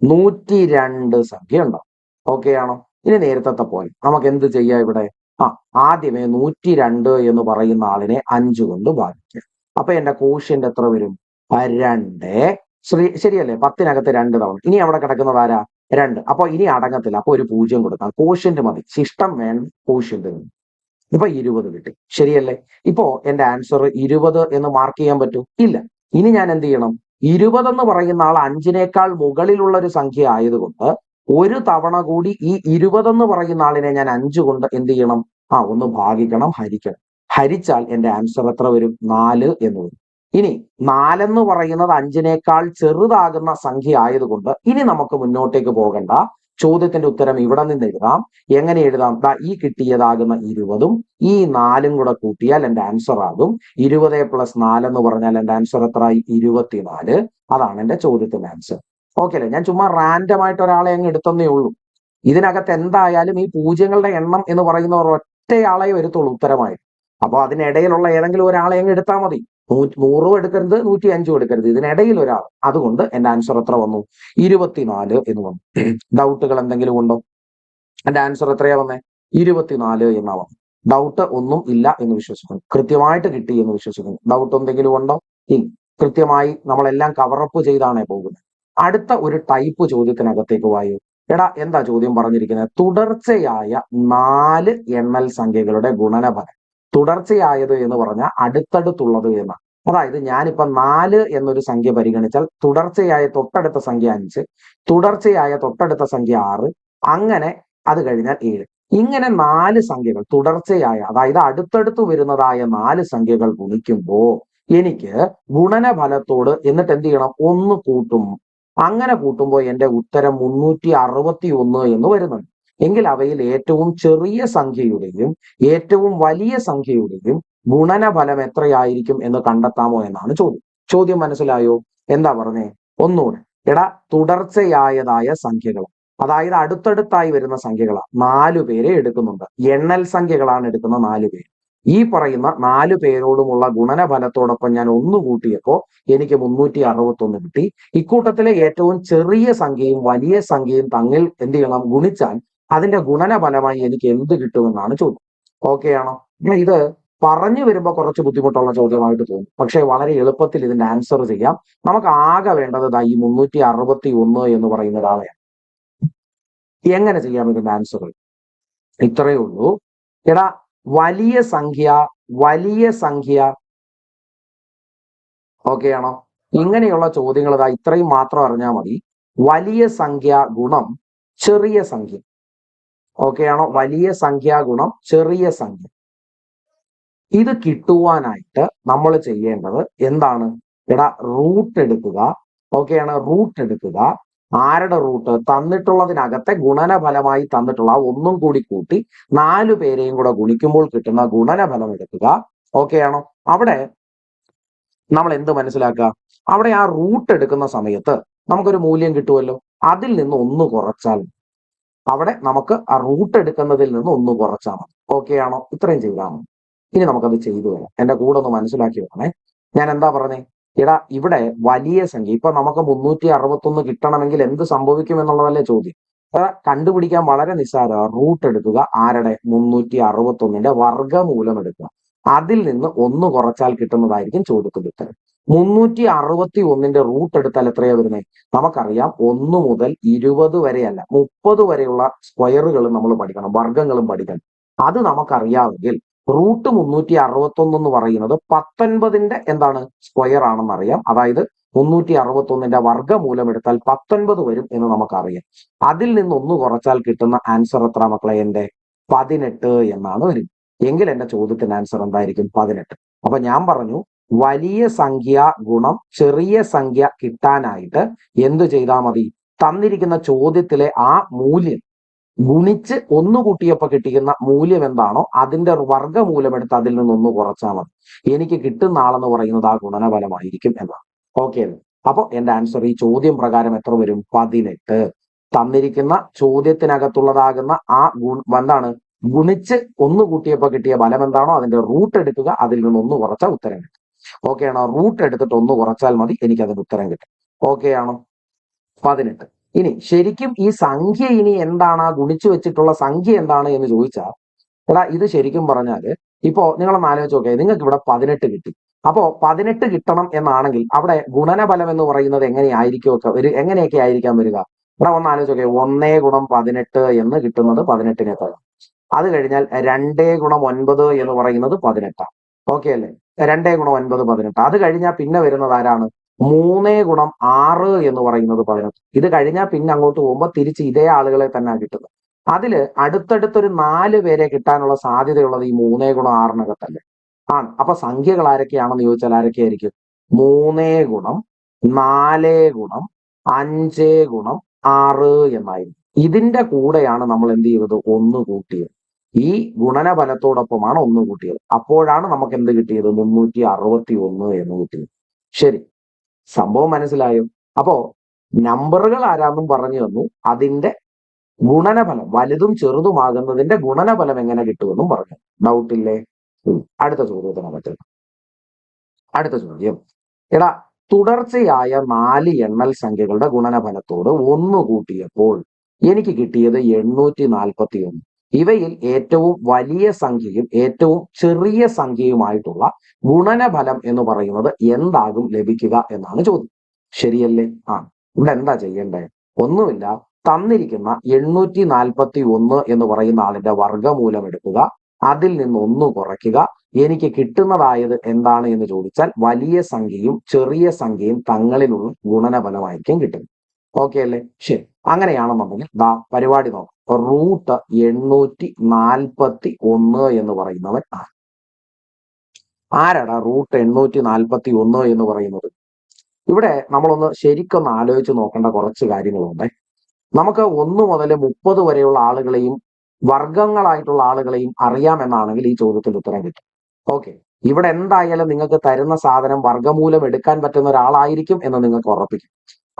102 സംഖ്യ ഉണ്ടാവും. ഓക്കെ ആണോ? ഇനി നേരത്തെ പോലെ നമുക്ക് എന്ത് ചെയ്യാം ഇവിടെ? ആദ്യമേ 102 എന്ന് പറയുന്ന ആളിനെ 5 കൊണ്ട് ഭാഗിക്കുക. അപ്പൊ എന്റെ കോഷ്യന്റ് എത്ര വരും? 2. ശരിയല്ലേ? 10-നകത്ത് 2 തവണ. ഇനി അവിടെ കിടക്കുന്നത് ആരാ? 2. അപ്പൊ ഇനി അടങ്ങത്തില്ല. അപ്പൊ ഒരു 0 കൊടുക്കാം. കോഷ്യന്റ് മതി, ശിഷ്ടം വേണ്ട, കോഷ്യന്റ്. ഇപ്പൊ 20 കിട്ടി. ശരിയല്ലേ? ഇപ്പോ എന്റെ ആൻസർ 20 എന്ന് മാർക്ക് ചെയ്യാൻ പറ്റും? ഇല്ല. ഇനി ഞാൻ എന്ത് ചെയ്യണം? 20 എന്ന് പറയുന്ന ആൾ 5-നേക്കാൾ മുകളിലുള്ള ഒരു സംഖ്യ ആയതുകൊണ്ട് ഒരു തവണ കൂടി ഈ 20 എന്ന് പറയുന്ന ആളിനെ ഞാൻ 5 കൊണ്ട് എന്ത് ചെയ്യണം? ഒന്ന് ഭാഗിക്കണം, ഹരിക്കണം. ഹരിച്ചാൽ എന്റെ ആൻസർ എത്ര വരും? 4 എന്ന് വരും. ഇനി 4 എന്ന് പറയുന്നത് 5-നേക്കാൾ ചെറുതാകുന്ന സംഖ്യ ആയതുകൊണ്ട് ഇനി നമുക്ക് മുന്നോട്ടേക്ക് പോകണ്ട. ചോദ്യത്തിന്റെ ഉത്തരം ഇവിടെ നിന്ന് എഴുതാം. എങ്ങനെ എഴുതാം? ഈ കിട്ടിയതാകുന്ന 20-ഉം ഈ 4-ഉം കൂടെ കൂട്ടിയാൽ എന്റെ ആൻസർ ആകും 20 + 4 എന്ന് പറഞ്ഞാൽ എന്റെ ആൻസർ എത്രയായി? 24. അതാണ് എന്റെ ചോദ്യത്തിന്റെ ആൻസർ. ഓക്കെ അല്ലേ? ഞാൻ ചുമ്മാ റാൻഡം ആയിട്ട് ഒരാളെ അങ്ങ് എടുത്തന്നേ ഉള്ളൂ. ഇതിനകത്ത് എന്തായാലും ഈ പൂജ്യങ്ങളുടെ എണ്ണം എന്ന് പറയുന്ന ഒരൊറ്റയാളെ വരുത്തുള്ളൂ ഉത്തരമായിട്ട്. അപ്പൊ അതിനിടയിലുള്ള ഏതെങ്കിലും ഒരാളെ അങ്ങ് എടുത്താൽ മതി. 100 എടുക്കരുത്, 105 എടുക്കരുത്, ഇതിനിടയിൽ ഒരാൾ. അതുകൊണ്ട് എന്റെ ആൻസർ എത്ര വന്നു? 24 എന്ന് വന്നു. ഡൗട്ടുകൾ എന്തെങ്കിലും ഉണ്ടോ? എന്റെ ആൻസർ എത്രയാ വന്നേ? 24 എന്നാ വന്നു. ഡൗട്ട് ഒന്നും ഇല്ല എന്ന് വിശ്വസിക്കുന്നു. കൃത്യമായിട്ട് കിട്ടി എന്ന് വിശ്വസിക്കുന്നു. ഡൗട്ട് എന്തെങ്കിലും ഉണ്ടോ? ഇല്ല. കൃത്യമായി നമ്മളെല്ലാം കവറപ്പ് ചെയ്താണേ പോകുന്നത്. അടുത്ത ഒരു ടൈപ്പ് ചോദ്യത്തിനകത്തേക്ക് വായു. എടാ, എന്താ ചോദ്യം പറഞ്ഞിരിക്കുന്നത്? തുടർച്ചയായ 4 എണ്ണൽ സംഖ്യകളുടെ ഗുണനഫലം. തുടർച്ചയായത് എന്ന് പറഞ്ഞാൽ അടുത്തടുത്തുള്ളത് എന്നാണ്. അതായത് ഞാനിപ്പോ 4 എന്നൊരു സംഖ്യ പരിഗണിച്ചാൽ തുടർച്ചയായ തൊട്ടടുത്ത സംഖ്യ 5, തുടർച്ചയായ തൊട്ടടുത്ത സംഖ്യ 6, അങ്ങനെ അത് കഴിഞ്ഞാൽ 7. ഇങ്ങനെ 4 സംഖ്യകൾ തുടർച്ചയായ, അതായത് അടുത്തടുത്ത് വരുന്നതായ 4 സംഖ്യകൾ ഗുണിക്കുമ്പോ എനിക്ക് ഗുണനഫലത്തോട് എന്നിട്ട് എന്ത് ചെയ്യണം? 1 കൂട്ടും. അങ്ങനെ കൂട്ടുമ്പോൾ എന്റെ ഉത്തരം 361 എന്ന് വരുന്നുണ്ട്. എങ്കിൽ അവയിൽ ഏറ്റവും ചെറിയ സംഖ്യയുടെയും ഏറ്റവും വലിയ സംഖ്യയുടെയും ഗുണനഫലം എത്രയായിരിക്കും എന്ന് കണ്ടെത്താമോ എന്നാണ് ചോദ്യം. ചോദ്യം മനസ്സിലായോ? എന്താ പറഞ്ഞേ? ഒന്നുകൂടെ. എടാ, തുടർച്ചയായതായ സംഖ്യകൾ, അതായത് അടുത്തടുത്തായി വരുന്ന സംഖ്യകളാണ്. 4 പേരെ എടുക്കുന്നുണ്ട്. എണ്ണൽ സംഖ്യകളാണ് എടുക്കുന്ന 4 പേര്. ഈ പറയുന്ന 4 പേരോടുമുള്ള ഗുണനഫലത്തോടൊപ്പം ഞാൻ 1 കൂട്ടിയപ്പോ എനിക്ക് 361 കിട്ടി. ഇക്കൂട്ടത്തിലെ ഏറ്റവും ചെറിയ സംഖ്യയും വലിയ സംഖ്യയും തമ്മിൽ എന്ത് ചെയ്യണം? ഗുണിച്ചാൽ അതിന്റെ ഗുണനഫലമായി എനിക്ക് എന്ത് കിട്ടുമെന്നാണ് ചോദ്യം. ഓക്കെ ആണോ? ഇത് പറഞ്ഞു വരുമ്പോൾ കുറച്ച് ബുദ്ധിമുട്ടുള്ള ചോദ്യമായിട്ട് തോന്നും. പക്ഷേ വളരെ എളുപ്പത്തിൽ ഇതിന്റെ ആൻസർ ചെയ്യാം. നമുക്ക് ആകെ വേണ്ടത് ഈ 361 എന്ന് പറയുന്ന ഒരാളെയാണ്. എങ്ങനെ ചെയ്യാം ഇതിന്റെ ആൻസർ? ഇത്രയേ ഉള്ളൂ. എടാ, വലിയ സംഖ്യ ഓക്കെ ആണോ? ഇങ്ങനെയുള്ള ചോദ്യങ്ങൾ ഇത്രയും മാത്രം അറിഞ്ഞാൽ മതി. വലിയ സംഖ്യ ഗുണം ചെറിയ സംഖ്യ. ഓക്കെ ആണോ? വലിയ സംഖ്യ ഗുണം ചെറിയ സംഖ്യ. ഇത് കിട്ടുവാനായിട്ട് നമ്മൾ ചെയ്യേണ്ടത് എന്താണ്? എടാ, റൂട്ട് എടുക്കുക. ഓക്കെയാണ്? റൂട്ട് എടുക്കുക. ആരുടെ റൂട്ട്? തന്നിട്ടുള്ളതിനകത്തെ ഗുണനഫലമായി തന്നിട്ടുള്ള ഒന്നും കൂടി കൂട്ടി 4 പേരെയും കൂടെ ഗുണിക്കുമ്പോൾ കിട്ടുന്ന ഗുണനഫലം എടുക്കുക. ഓക്കെയാണോ? അവിടെ നമ്മൾ എന്ത് മനസ്സിലാക്കുക? അവിടെ ആ റൂട്ട് എടുക്കുന്ന സമയത്ത് നമുക്കൊരു മൂല്യം കിട്ടുമല്ലോ. അതിൽ നിന്ന് 1 കുറച്ചാൽ അവിടെ നമുക്ക് ആ റൂട്ട് എടുക്കുന്നതിൽ നിന്ന് 1 കുറച്ചാൽ മതി. ഓക്കെയാണോ? ഇത്രയും ചെയ്താൽ മതി. ഇനി നമുക്കത് ചെയ്തു വരാം. എന്റെ കൂടെ ഒന്ന് മനസ്സിലാക്കി വേണേ. ഞാൻ എന്താ പറഞ്ഞേ? എടാ ഇവിടെ വലിയ സംഖ്യ ഇപ്പൊ നമുക്ക് 361 കിട്ടണമെങ്കിൽ എന്ത് സംഭവിക്കും എന്നുള്ളതല്ലേ ചോദ്യം. കണ്ടുപിടിക്കാൻ വളരെ നിസ്സാര. റൂട്ട് എടുക്കുക, ആരുടെ 361ന്റെ വർഗ്ഗമൂലം എടുക്കുക, അതിൽ നിന്ന് ഒന്ന് കുറച്ചാൽ കിട്ടുന്നതായിരിക്കും ചോദ്യത്തിന്റെ ഉത്തരം. 361ന്റെ റൂട്ട് എടുത്താൽ എത്രയാ വരുന്നത്? നമുക്കറിയാം 1 മുതൽ 20 വരെയല്ല 30 വരെയുള്ള സ്ക്വയറുകൾ നമ്മൾ പഠിക്കണം, വർഗ്ഗങ്ങളും പഠിക്കണം. അത് നമുക്കറിയാമെങ്കിൽ റൂട്ട് 361 എന്ന് പറയുന്നത് 19ന്റെ എന്താണ് സ്ക്വയർ ആണെന്ന് അറിയാം. അതായത് 361ന്റെ വർഗ്ഗമൂലം എടുത്താൽ 19 വരും എന്ന് നമുക്കറിയാം. അതിൽ നിന്ന് ഒന്ന് കുറച്ചാൽ കിട്ടുന്ന ആൻസർ എത്ര മക്കളെ? എന്റെ 18 എന്നാണ് വരും. എങ്കിൽ എന്റെ ചോദ്യത്തിന്റെ ആൻസർ എന്തായിരിക്കും? 18. അപ്പൊ ഞാൻ പറഞ്ഞു, വലിയ സംഖ്യ ഗുണം ചെറിയ സംഖ്യ കിട്ടാനായിട്ട് എന്തു ചെയ്താൽ മതി? തന്നിരിക്കുന്ന ചോദ്യത്തിലെ ആ മൂല്യം ഗുണിച്ച് ഒന്ന് കൂട്ടിയപ്പോ കിട്ടിക്കുന്ന മൂല്യം എന്താണോ അതിന്റെ വർഗ്ഗമൂലം എടുത്ത് അതിൽ നിന്ന് ഒന്ന് കുറച്ചാൽ മതി. എനിക്ക് കിട്ടുന്ന ആളെന്ന് പറയുന്നത് ആ ഗുണനഫലമായിരിക്കും എന്നാണ്. ഓക്കെ അല്ലേ? അപ്പൊ എന്റെ ആൻസർ ഈ ചോദ്യം പ്രകാരം എത്ര വരും? 18. തന്നിരിക്കുന്ന ചോദ്യത്തിനകത്തുള്ളതാകുന്ന ആ എന്താണ് ഗുണിച്ച് ഒന്ന് കൂട്ടിയപ്പോ കിട്ടിയ ഫലം എന്താണോ അതിന്റെ റൂട്ട് എടുക്കുക, അതിൽ നിന്ന് ഒന്ന് കുറച്ചാൽ ഉത്തരം കിട്ടും. ഓക്കെ ആണോ? റൂട്ട് എടുത്തിട്ട് ഒന്ന് കുറച്ചാൽ മതി, എനിക്ക് അതിന്റെ ഉത്തരം കിട്ടും. ഓക്കെ ആണോ? 18. ഇനി ശരിക്കും ഈ സംഖ്യ ഇനി എന്താണ്, ആ ഗുണിച്ചു വെച്ചിട്ടുള്ള സംഖ്യ എന്താണ് എന്ന് ചോദിച്ചാൽ, എടാ ഇത് ശരിക്കും പറഞ്ഞാല് ഇപ്പോ നിങ്ങളൊന്ന് ആലോചിച്ച് നോക്കേ, നിങ്ങൾക്ക് ഇവിടെ 18 കിട്ടി. അപ്പോ 18 കിട്ടണം എന്നാണെങ്കിൽ അവിടെ ഗുണനഫലം എന്ന് പറയുന്നത് എങ്ങനെയൊക്കെ ആയിരിക്കാൻ വരിക? ഇവിടെ ഒന്ന് ആലോചിച്ച് നോക്കേ, 1 ഗുണം 18 എന്ന് കിട്ടുന്നത് 18നേക്കാൾ. അത് കഴിഞ്ഞാൽ 2 ഗുണം 9 എന്ന് പറയുന്നത് 18. ഓക്കെ അല്ലേ? 2 ഗുണം 9 18. അത് കഴിഞ്ഞാൽ പിന്നെ വരുന്നത് ആരാണ്? 3 ഗുണം 6 എന്ന് പറയുന്നത് 18. ഇത് കഴിഞ്ഞാൽ പിന്നെ അങ്ങോട്ട് പോകുമ്പോൾ തിരിച്ച് ഇതേ ആളുകളെ തന്നെ കിട്ടുന്നത്. അതില് അടുത്തടുത്തൊരു 4 പേരെ കിട്ടാനുള്ള സാധ്യതയുള്ളത് ഈ 3 ഗുണം 6നകത്തല്ലേ ആണ്. അപ്പൊ സംഖ്യകൾ ആരൊക്കെയാണെന്ന് ചോദിച്ചാൽ ആരൊക്കെയായിരിക്കും? 3 ഗുണം 4 ഗുണം 5 ഗുണം 6 എന്നായിരുന്നു. ഇതിന്റെ കൂടെയാണ് നമ്മൾ എന്ത് ചെയ്തത്? ഒന്ന് കൂട്ടിയത്. ഈ ഗുണനഫലത്തോടൊപ്പമാണ് ഒന്ന് കൂട്ടിയത്. അപ്പോഴാണ് നമുക്ക് എന്ത് കിട്ടിയത്? 361 എന്ന് കിട്ടിയത്. ശരി, സംഭവം മനസ്സിലായോ? അപ്പോ നമ്പറുകൾ ആരാന്നും പറഞ്ഞു തന്നു, അതിന്റെ ഗുണനഫലം വലുതും ചെറുതുമാകുന്നതിന്റെ ഗുണനഫലം എങ്ങനെ കിട്ടുമെന്നും പറഞ്ഞു. ഡൗട്ട് ഇല്ലേ? അടുത്ത ചോദ്യത്തിന് പറ്റും. അടുത്ത ചോദ്യം, എടാ തുടർച്ചയായ 4 എണ്ണൽ സംഖ്യകളുടെ ഗുണനഫലത്തോട് ഒന്ന് കൂട്ടിയപ്പോൾ എനിക്ക് കിട്ടിയത് 841. ഇവയിൽ ഏറ്റവും വലിയ സംഖ്യയും ഏറ്റവും ചെറിയ സംഖ്യയുമായിട്ടുള്ള ഗുണനഫലം എന്ന് പറയുന്നത് എന്താകും ലഭിക്കുക എന്നാണ് ചോദ്യം. ശരിയല്ലേ? ഇവിടെ എന്താ ചെയ്യേണ്ടത്? ഒന്നുമില്ല, തന്നിരിക്കുന്ന 841 എന്ന് പറയുന്ന ആളിന്റെ വർഗ്ഗമൂലം എടുക്കുക, അതിൽ നിന്ന് ഒന്ന് കുറയ്ക്കുക. എനിക്ക് കിട്ടുന്നതായത് എന്താണ് എന്ന് ചോദിച്ചാൽ വലിയ സംഖ്യയും ചെറിയ സംഖ്യയും തങ്ങളിലുള്ള ഗുണനഫലമായിരിക്കും കിട്ടുന്നത്. ഓക്കെ അല്ലേ? ശരി, അങ്ങനെയാണെന്നുണ്ടെങ്കിൽ പരിപാടി നോക്കാം. റൂട്ട് 841 എന്ന് പറയുന്നവൻ ആരാടാ? റൂട്ട് 841 എന്ന് പറയുന്നത്. ഇവിടെ നമ്മളൊന്ന് ശരിക്കൊന്ന് ആലോചിച്ച് നോക്കേണ്ട കുറച്ച് കാര്യങ്ങളുണ്ട്. നമുക്ക് 1 മുതൽ 30 വരെയുള്ള ആളുകളെയും വർഗങ്ങളായിട്ടുള്ള ആളുകളെയും അറിയാമെന്നാണെങ്കിൽ ഈ ചോദ്യത്തിന് ഉത്തരം കിട്ടും. ഓക്കെ, ഇവിടെ എന്തായാലും നിങ്ങൾക്ക് തരുന്ന സാധനം വർഗ്ഗമൂലം എടുക്കാൻ പറ്റുന്ന ഒരാളായിരിക്കും എന്ന് നിങ്ങൾക്ക് ഉറപ്പിക്കും.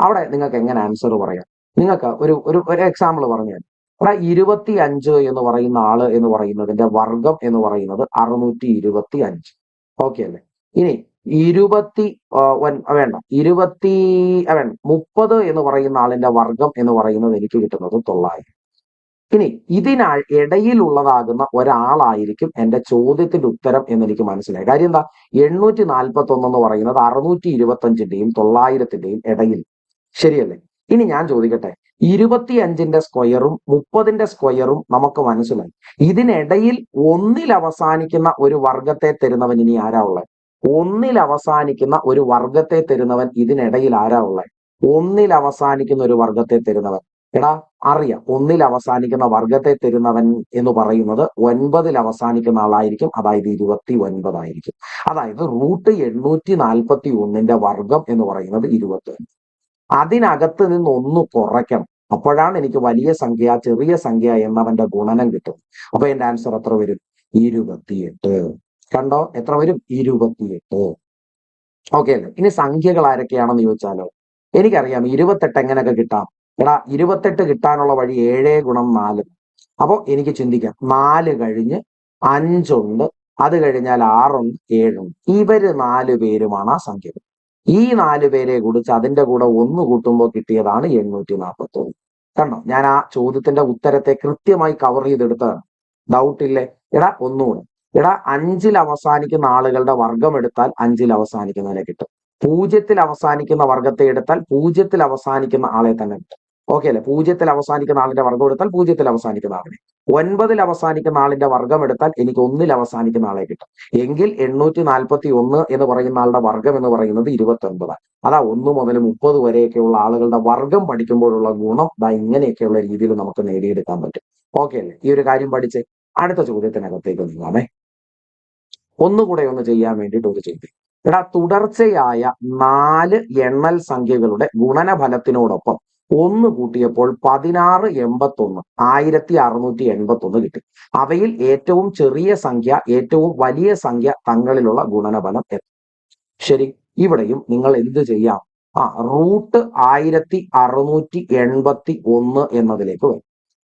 അവിടെ നിങ്ങൾക്ക് എങ്ങനെ ആൻസർ പറയാം? നിങ്ങൾക്ക് ഒരു എക്സാമ്പിൾ പറഞ്ഞു തരാം. ഇവിടെ 25 എന്ന് പറയുന്ന ആള് എന്ന് പറയുന്നതിന്റെ വർഗം എന്ന് പറയുന്നത് 625. ഓക്കെ അല്ലേ? ഇനി 30 എന്ന് പറയുന്ന ആളിന്റെ വർഗം എന്ന് പറയുന്നത് എനിക്ക് കിട്ടുന്നത് 900. ഇനി ഇടയിലുള്ളതാകുന്ന ഒരാളായിരിക്കും എന്റെ ചോദ്യത്തിന്റെ ഉത്തരം എന്ന് എനിക്ക് മനസ്സിലായി. കാര്യം എന്താ? 841 എന്ന് പറയുന്നത് 625ന്റെയും 900ന്റെയും ഇടയിൽ. ശരിയല്ലേ? ഇനി ഞാൻ ചോദിക്കട്ടെ, 25ന്റെ സ്ക്വയറും 30ന്റെ സ്ക്വയറും നമുക്ക് മനസ്സിലായി. ഇതിനിടയിൽ ഒന്നിൽ അവസാനിക്കുന്ന ഒരു വർഗത്തെ തരുന്നവൻ ഇനി ആരാ ഉള്ളത്? ഒന്നിൽ അവസാനിക്കുന്ന ഒരു വർഗത്തെ തരുന്നവൻ ഇതിനിടയിൽ ആരാ ഉള്ളത്? ഒന്നിൽ അവസാനിക്കുന്ന ഒരു വർഗത്തെ തരുന്നവൻ. എടാ അറിയാം, ഒന്നിൽ അവസാനിക്കുന്ന വർഗത്തെ തരുന്നവൻ എന്ന് പറയുന്നത് 9ൽ അവസാനിക്കുന്ന ആളായിരിക്കും. അതായത് 29 ആയിരിക്കും. അതായത് റൂട്ട് 841ന്റെ വർഗം എന്ന് പറയുന്നത് 29. അതിനകത്ത് നിന്ന് ഒന്ന് കുറയ്ക്കണം. അപ്പോഴാണ് എനിക്ക് വലിയ സംഖ്യ ചെറിയ സംഖ്യ എന്നവന്റെ ഗുണനം കിട്ടും. അപ്പൊ എന്റെ ആൻസർ എത്ര വരും? 28. കണ്ടോ? എത്ര വരും? 28. ഓക്കെ അല്ലേ? ഇനി സംഖ്യകൾ ആരൊക്കെയാണെന്ന് ചോദിച്ചാലോ, എനിക്കറിയാം 28 എങ്ങനെയൊക്കെ കിട്ടാം. എടാ 28 കിട്ടാനുള്ള വഴി 7 ഗുണം 4. അപ്പൊ എനിക്ക് ചിന്തിക്കാം, 4 കഴിഞ്ഞ് 5 ഉണ്ട്, അത് കഴിഞ്ഞാൽ 6 ഉണ്ട്, 7 ഉണ്ട്. ഇവര് 4 പേരുമാണ് ആ സംഖ്യകൾ. ഈ 4 പേരെ കുറിച്ച് അതിന്റെ കൂടെ 1 കൂട്ടുമ്പോൾ കിട്ടിയതാണ് 841. കണ്ടോ, ഞാൻ ആ ചോദ്യത്തിന്റെ ഉത്തരത്തെ കൃത്യമായി കവർ ചെയ്തെടുത്തതാണ്. ഡൗട്ട് ഇല്ലേ? എടാ ഒന്നുകൂടെ, എടാ 5ൽ അവസാനിക്കുന്ന ആളുകളുടെ വർഗം എടുത്താൽ 5ൽ അവസാനിക്കുന്നതിനെ കിട്ടും. 0ൽ അവസാനിക്കുന്ന വർഗത്തെ എടുത്താൽ 0ൽ അവസാനിക്കുന്ന ആളെ തന്നെ കിട്ടും. ഓക്കെ അല്ലെ? 0ൽ അവസാനിക്കുന്ന ആളിന്റെ വർഗം എടുത്താൽ 0ൽ അവസാനിക്കുന്ന ആളിനെ, 9ൽ അവസാനിക്കുന്ന ആളിന്റെ വർഗം എടുത്താൽ എനിക്ക് 1ൽ അവസാനിക്കുന്ന ആളെ കിട്ടും. എങ്കിൽ 841 എന്ന് പറയുന്ന ആളുടെ വർഗം എന്ന് പറയുന്നത് 29. അതാ 1 മുതൽ 30 വരെയൊക്കെയുള്ള ആളുകളുടെ വർഗം പഠിക്കുമ്പോഴുള്ള ഗുണം ദാ ഇങ്ങനെയൊക്കെയുള്ള രീതിയിൽ നമുക്ക് നേടിയെടുക്കാൻ പറ്റും. ഓക്കെ അല്ലേ? ഈ ഒരു കാര്യം പഠിച്ച് അടുത്ത ചോദ്യത്തിനകത്തേക്ക് നീങ്ങാമേ. ഒന്നുകൂടെ ഒന്ന് ചെയ്യാൻ വേണ്ടിയിട്ട് ഒരു ചോദ്യം. എടാ, തുടർച്ചയായ 4 എണ്ണൽ സംഖ്യകളുടെ ഗുണനഫലത്തിനോടൊപ്പം 1 കൂട്ടിയപ്പോൾ 1681 1681 കിട്ടി. അവയിൽ ഏറ്റവും ചെറിയ സംഖ്യ ഏറ്റവും വലിയ സംഖ്യ തങ്ങളിലുള്ള ഗുണനഫലം എത്ര? ശരി, ഇവിടെയും നിങ്ങൾ എന്ത് ചെയ്യാം? √1681 എന്നതിലേക്ക് വരും.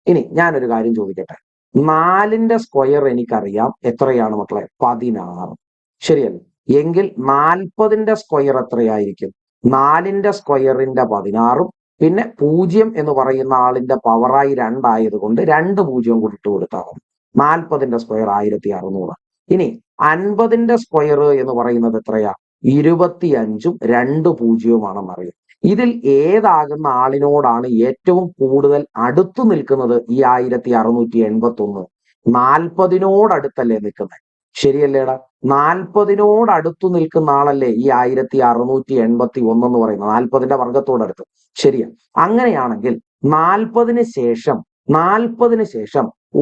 ഇനി ഞാനൊരു കാര്യം ചോദിക്കട്ടെ. 4ന്റെ സ്ക്വയർ എനിക്കറിയാം, എത്രയാണ് മക്കളെ? 16. ശരിയല്ലേ? എങ്കിൽ 40ന്റെ സ്ക്വയർ എത്രയായിരിക്കും? 4ന്റെ സ്ക്വയറിന്റെ 16ഉം പിന്നെ 0 എന്ന് പറയുന്ന ആളിന്റെ പവറായി 2 ആയതുകൊണ്ട് 2 0 കൂടി ഇട്ട് കൊടുത്താൽ മതി. 40ന്റെ സ്ക്വയർ 1600. ഇനി 50ന്റെ സ്ക്വയർ എന്ന് പറയുന്നത് എത്രയാ? 25ഉം 2 0 അറിയാം. ഇതിൽ ഏതാകുന്ന ആളിനോടാണ് ഏറ്റവും കൂടുതൽ അടുത്തു നിൽക്കുന്നത്? ഈ 1681 40നോടടുത്തല്ലേ നിൽക്കുന്നത്? ശരിയല്ലേടാ? 40നോടടുത്തു നിൽക്കുന്ന ആളല്ലേ ഈ 1681 എന്ന് പറയുന്നത്, 40ന്റെ വർഗത്തോടടുത്ത്. ശരിയാ? അങ്ങനെയാണെങ്കിൽ 40ന് ശേഷം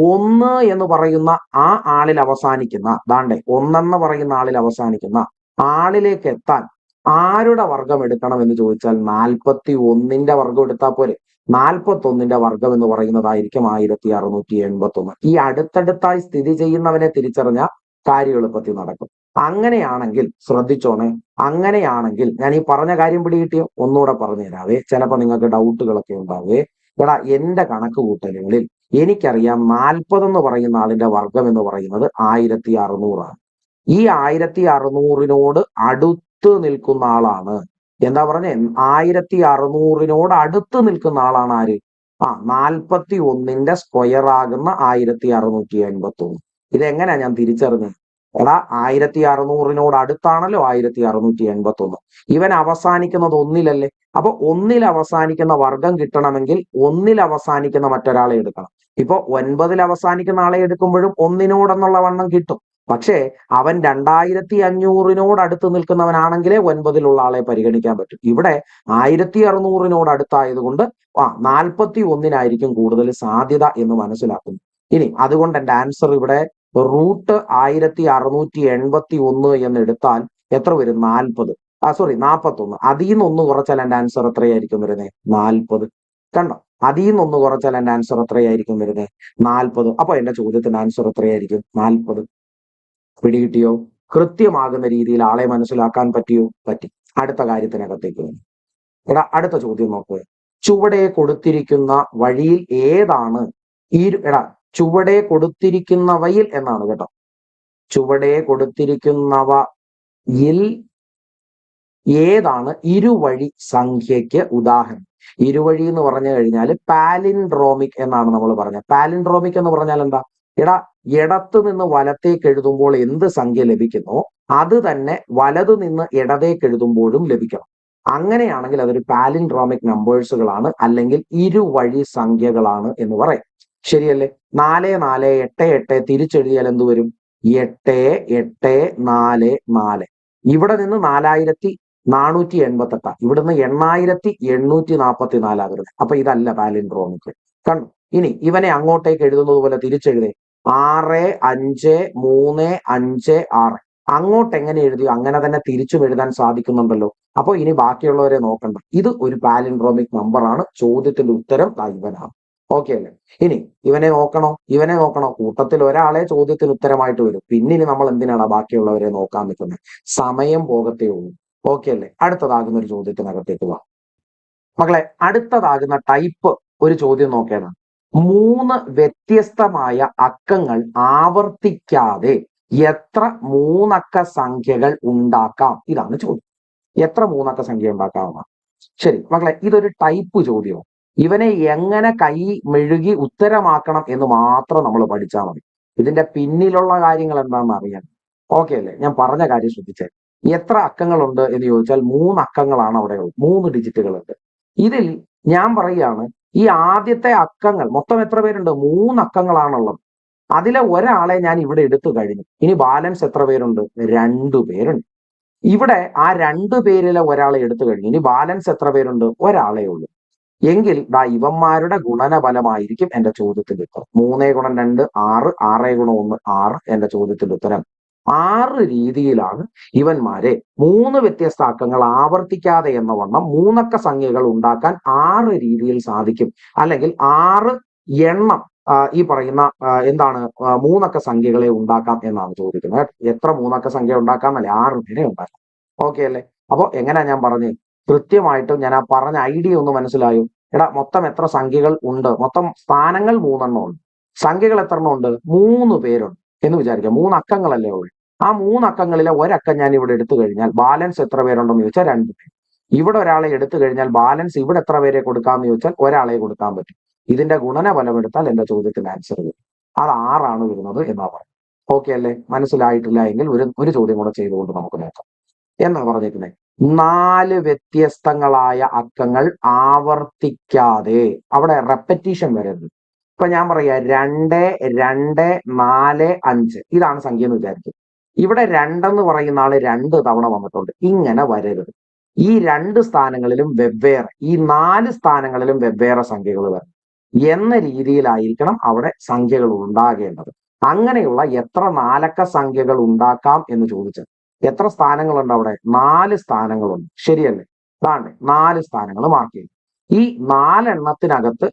1 എന്ന് പറയുന്ന ആ ആളിൽ അവസാനിക്കുന്ന, ദാണ്ടെ 1 എന്ന് പറയുന്ന ആളിൽ അവസാനിക്കുന്ന ആളിലേക്ക് എത്താൻ ആരുടെ വർഗം എടുക്കണം എന്ന് ചോദിച്ചാൽ 41ന്റെ വർഗം എടുത്താൽ പോരെ? 41ന്റെ വർഗം എന്ന് പറയുന്നതായിരിക്കും 1681. ഈ അടുത്തടുത്തായി സ്ഥിതി ചെയ്യുന്നവനെ തിരിച്ചറിഞ്ഞ കാര്യം എളുപ്പത്തിൽ നടക്കും. അങ്ങനെയാണെങ്കിൽ ശ്രദ്ധിച്ചോണേ, അങ്ങനെയാണെങ്കിൽ ഞാൻ ഈ പറഞ്ഞ കാര്യം പിടികിട്ടിയോ? ഒന്നുകൂടെ പറഞ്ഞു തരാവേ, ചിലപ്പോൾ നിങ്ങൾക്ക് ഡൗട്ടുകളൊക്കെ ഉണ്ടാവേ. എടാ, എന്റെ കണക്ക് കൂട്ടലുകളിൽ എനിക്കറിയാം 40 എന്ന് പറയുന്ന ആളിന്റെ വർഗം എന്ന് പറയുന്നത് 1600 ഈ 1600നോട് അടുത്ത് നിൽക്കുന്ന ആളാണ്. എന്താ പറഞ്ഞേ? 1600നോട് അടുത്ത് നിൽക്കുന്ന ആളാണ് ആര്? 41ന്റെ സ്ക്വയർ ആകുന്ന 1681. ഇതെങ്ങനെയാ ഞാൻ തിരിച്ചറിഞ്ഞത്? എടാ, 1600നോട് അടുത്താണല്ലോ 1681. ഇവൻ അവസാനിക്കുന്നത് 1ലല്ലേ? അപ്പൊ 1ൽ അവസാനിക്കുന്ന വർഗം കിട്ടണമെങ്കിൽ 1ൽ അവസാനിക്കുന്ന മറ്റൊരാളെ എടുക്കണം. ഇപ്പൊ 9ൽ അവസാനിക്കുന്ന ആളെ എടുക്കുമ്പോഴും 1നോടെന്നുള്ള വണ്ണം കിട്ടും. പക്ഷേ അവൻ 2500നോട് അടുത്ത് നിൽക്കുന്നവനാണെങ്കിലേ 9ലുള്ള ആളെ പരിഗണിക്കാൻ പറ്റും. ഇവിടെ 1600നോട് അടുത്തായതുകൊണ്ട് 41നായിരിക്കും കൂടുതൽ സാധ്യത എന്ന് മനസ്സിലാക്കുന്നു. ഇനി അതുകൊണ്ട് എന്റെ ആൻസർ ഇവിടെ √1681 എന്ന് എടുത്താൽ എത്ര വരും? 40. 41. അതിൽ നിന്ന് 1 കുറച്ചാൽ എന്റെ ആൻസർ എത്രയായിരിക്കും വരുന്നത്? 40. കണ്ടോ? അതിൽ നിന്ന് 1 കുറച്ചാൽ എന്റെ ആൻസർ എത്രയായിരിക്കും വരുന്നത്? 40. അപ്പൊ എന്റെ ചോദ്യത്തിന്റെ ആൻസർ എത്രയായിരിക്കും? 40. പിടികിട്ടിയോ? കൃത്യമാകുന്ന രീതിയിൽ ആളെ മനസ്സിലാക്കാൻ പറ്റിയോ? പറ്റി. അടുത്ത കാര്യത്തിനകത്തേക്ക് വന്നു. എടാ, അടുത്ത ചോദ്യം നോക്കുക. ചുവടെ കൊടുത്തിരിക്കുന്ന വഴിയിൽ ഏതാണ് എടാ, ചുവടെ കൊടുത്തിരിക്കുന്നവയിൽ എന്നാണ് കേട്ടോ. ചുവടെ കൊടുത്തിരിക്കുന്നവയിൽ ഏതാണ് ഇരുവഴി സംഖ്യയ്ക്ക് ഉദാഹരണം? ഇരുവഴി എന്ന് പറഞ്ഞു കഴിഞ്ഞാൽ പാലിൻഡ്രോമിക് എന്നാണ് നമ്മൾ പറഞ്ഞത്. പാലിൻഡ്രോമിക് എന്ന് പറഞ്ഞാൽ എന്താ? എടാ, ഇടത്ത് നിന്ന് വലത്തേക്ക് എഴുതുമ്പോൾ എന്ത് സംഖ്യ ലഭിക്കുന്നോ അത് തന്നെ വലതു നിന്ന് ഇടതേക്ക് എഴുതുമ്പോഴും ലഭിക്കണം. അങ്ങനെയാണെങ്കിൽ അതൊരു പാലിൻഡ്രോമിക് നമ്പേഴ്സുകളാണ്, അല്ലെങ്കിൽ ഇരുവഴി സംഖ്യകളാണ് എന്ന് പറയാം. ശരിയല്ലേ? 4 4 8 8 തിരിച്ചെഴുതിയാൽ എന്ത് വരും? 8 8 4 4. ഇവിടെ നിന്ന് 4488, ഇവിടുന്ന് 8844 വരുന്നത്. അപ്പൊ ഇതല്ല പാലിൻഡ്രോമിക്. കണ്ടു? ഇനി ഇവനെ അങ്ങോട്ടേക്ക് എഴുതുന്നത് പോലെ തിരിച്ചെഴുതേ. 6 5 3 5 6. അങ്ങോട്ട് എങ്ങനെ എഴുതിയോ അങ്ങനെ തന്നെ തിരിച്ചും എഴുതാൻ സാധിക്കുന്നുണ്ടല്ലോ. അപ്പൊ ഇനി ബാക്കിയുള്ളവരെ നോക്കണ്ട. ഇത് ഒരു പാലിൻഡ്രോമിക് നമ്പർ ആണ്. ചോദ്യത്തിന്റെ ഉത്തരം ഇവനാണ്. ഓക്കെ അല്ലേ? ഇനി ഇവനെ നോക്കണോ? കൂട്ടത്തിൽ ഒരാളെ ചോദ്യത്തിന് ഉത്തരമായിട്ട് വരും. പിന്നെ നമ്മൾ എന്തിനാണ് ബാക്കിയുള്ളവരെ നോക്കാൻ നിൽക്കുന്നത്? സമയം പോകത്തേ ഉള്ളൂ. ഓക്കെ അല്ലേ? അടുത്തതാകുന്ന ഒരു ചോദ്യത്തിനകത്തേക്ക് പോവാം. മക്കളെ, അടുത്തതാകുന്ന ടൈപ്പ് ഒരു ചോദ്യം നോക്കേണ്ടത്. 3 വ്യത്യസ്തമായ അക്കങ്ങൾ ആവർത്തിക്കാതെ എത്ര 3 അക്ക സംഖ്യകൾ ഉണ്ടാക്കാം? ഇതാണ് ചോദ്യം. എത്ര മൂന്നക്ക സംഖ്യ ഉണ്ടാക്കാവുന്നതാണ്? ശരി മക്കളെ, ഇതൊരു ടൈപ്പ് ചോദ്യമാണ്. ഇവനെ എങ്ങനെ കൈ മെഴുകി ഉത്തരമാക്കണം എന്ന് മാത്രം നമ്മൾ പഠിച്ചാൽ മതി. ഇതിന്റെ പിന്നിലുള്ള കാര്യങ്ങൾ എന്താണെന്ന് അറിയാൻ. ഓക്കെ അല്ലേ? ഞാൻ പറഞ്ഞ കാര്യം ശ്രദ്ധിച്ചേ. എത്ര അക്കങ്ങളുണ്ട് എന്ന് ചോദിച്ചാൽ 3 അക്കങ്ങളാണ് അവിടെ ഉള്ളത്. 3 ഡിജിറ്റുകളുണ്ട്. ഇതിൽ ഞാൻ പറയുകയാണ്, ഈ ആദ്യത്തെ അക്കങ്ങൾ മൊത്തം എത്ര പേരുണ്ട്? 3 അക്കങ്ങളാണുള്ളത്. അതിലെ ഒരാളെ ഞാൻ ഇവിടെ എടുത്തു കഴിഞ്ഞു. ഇനി ബാലൻസ് എത്ര പേരുണ്ട്? 2 പേരുണ്ട്. ഇവിടെ ആ 2 പേരിലെ ഒരാളെ എടുത്തു കഴിഞ്ഞു. ഇനി ബാലൻസ് എത്ര പേരുണ്ട്? ഒരാളെ ഉള്ളൂ. എങ്കിൽ ദാ ഇവന്മാരുടെ ഗുണനഫലമായിരിക്കും എന്റെ ചോദ്യത്തിന്റെ ഉത്തരം. 3 ഗുണം 2 6, 6 ഗുണം 1 6 എന്റെ ചോദ്യത്തിന്റെ ഉത്തരം. 6 രീതിയിലാണ് ഇവന്മാരെ 3 വ്യത്യസ്ത അക്കങ്ങൾ ആവർത്തിക്കാതെ എന്ന വണ്ണം മൂന്നക്ക സംഖ്യകൾ ഉണ്ടാക്കാൻ 6 രീതിയിൽ സാധിക്കും. അല്ലെങ്കിൽ 6 എണ്ണം ഈ പറയുന്ന എന്താണ് മൂന്നക്ക സംഖ്യകളെ ഉണ്ടാക്കാം എന്നാണ് ചോദിക്കുന്നത്. എത്ര മൂന്നക്ക സംഖ്യ ഉണ്ടാക്കാം എന്നല്ലേ? 6 വരെ ഉണ്ടാക്കാം. ഓക്കെ അല്ലേ? അപ്പൊ എങ്ങനെയാ ഞാൻ പറഞ്ഞത്? കൃത്യമായിട്ടും ഞാൻ ആ പറഞ്ഞ ഐഡിയ ഒന്ന് മനസ്സിലായോ? എടാ, മൊത്തം എത്ര സംഖ്യകൾ ഉണ്ട്? മൊത്തം സ്ഥാനങ്ങൾ 3 എണ്ണം ഉണ്ട്. സംഖ്യകൾ എത്ര എണ്ണം ഉണ്ട്? 3 പേരുണ്ട് എന്ന് വിചാരിക്കാം. 3 അക്കങ്ങളല്ലേ ഉള്ളൂ. ആ 3 അക്കങ്ങളിലെ ഒരക്കം ഞാൻ ഇവിടെ എടുത്തു കഴിഞ്ഞാൽ ബാലൻസ് എത്ര പേരുണ്ടെന്ന് ചോദിച്ചാൽ 2 പേര്. ഇവിടെ ഒരാളെ എടുത്തു കഴിഞ്ഞാൽ ബാലൻസ് ഇവിടെ എത്ര പേരെ കൊടുക്കാമെന്ന് ചോദിച്ചാൽ ഒരാളെ കൊടുക്കാൻ പറ്റും. ഇതിന്റെ ഗുണനഫലം എടുത്താൽ എന്റെ ചോദ്യത്തിന് ആൻസർ വരും. അത് 6 വരുന്നത് എന്നാ പറയും. ഓക്കെ അല്ലേ? മനസ്സിലായിട്ടില്ല എങ്കിൽ ഒരു ചോദ്യം കൂടെ ചെയ്തുകൊണ്ട് നമുക്ക് നോക്കാം. എന്നാ പറഞ്ഞിരിക്കുന്നത്? 4 വ്യത്യസ്തങ്ങളായ അക്കങ്ങൾ ആവർത്തിക്കാതെ, അവിടെ റെപ്പറ്റീഷൻ വരരുത്. ഇപ്പൊ ഞാൻ പറയാ 2 2 4 5 ഇതാണ് സംഖ്യ എന്ന് വിചാരിക്കും. ഇവിടെ 2 എന്ന് പറയുന്ന ആള് 2 തവണ വന്നിട്ടുണ്ട്. ഇങ്ങനെ വരരുത്. ഈ 2 സ്ഥാനങ്ങളിലും വെവ്വേറെ, ഈ 4 സ്ഥാനങ്ങളിലും വെവ്വേറെ സംഖ്യകൾ വരണം എന്ന രീതിയിലായിരിക്കണം അവിടെ സംഖ്യകൾ ഉണ്ടാകേണ്ടത്. അങ്ങനെയുള്ള എത്ര നാലക്ക സംഖ്യകൾ ഉണ്ടാക്കാം എന്ന് ചോദിച്ചത്. എത്ര സ്ഥാനങ്ങളുണ്ട് അവിടെ? 4 സ്ഥാനങ്ങളുണ്ട്. ശരിയല്ലേ? അതാണ് 4 സ്ഥാനങ്ങൾ മാർക്ക് ചെയ്യും. ഈ നാലെണ്ണത്തിനകത്ത്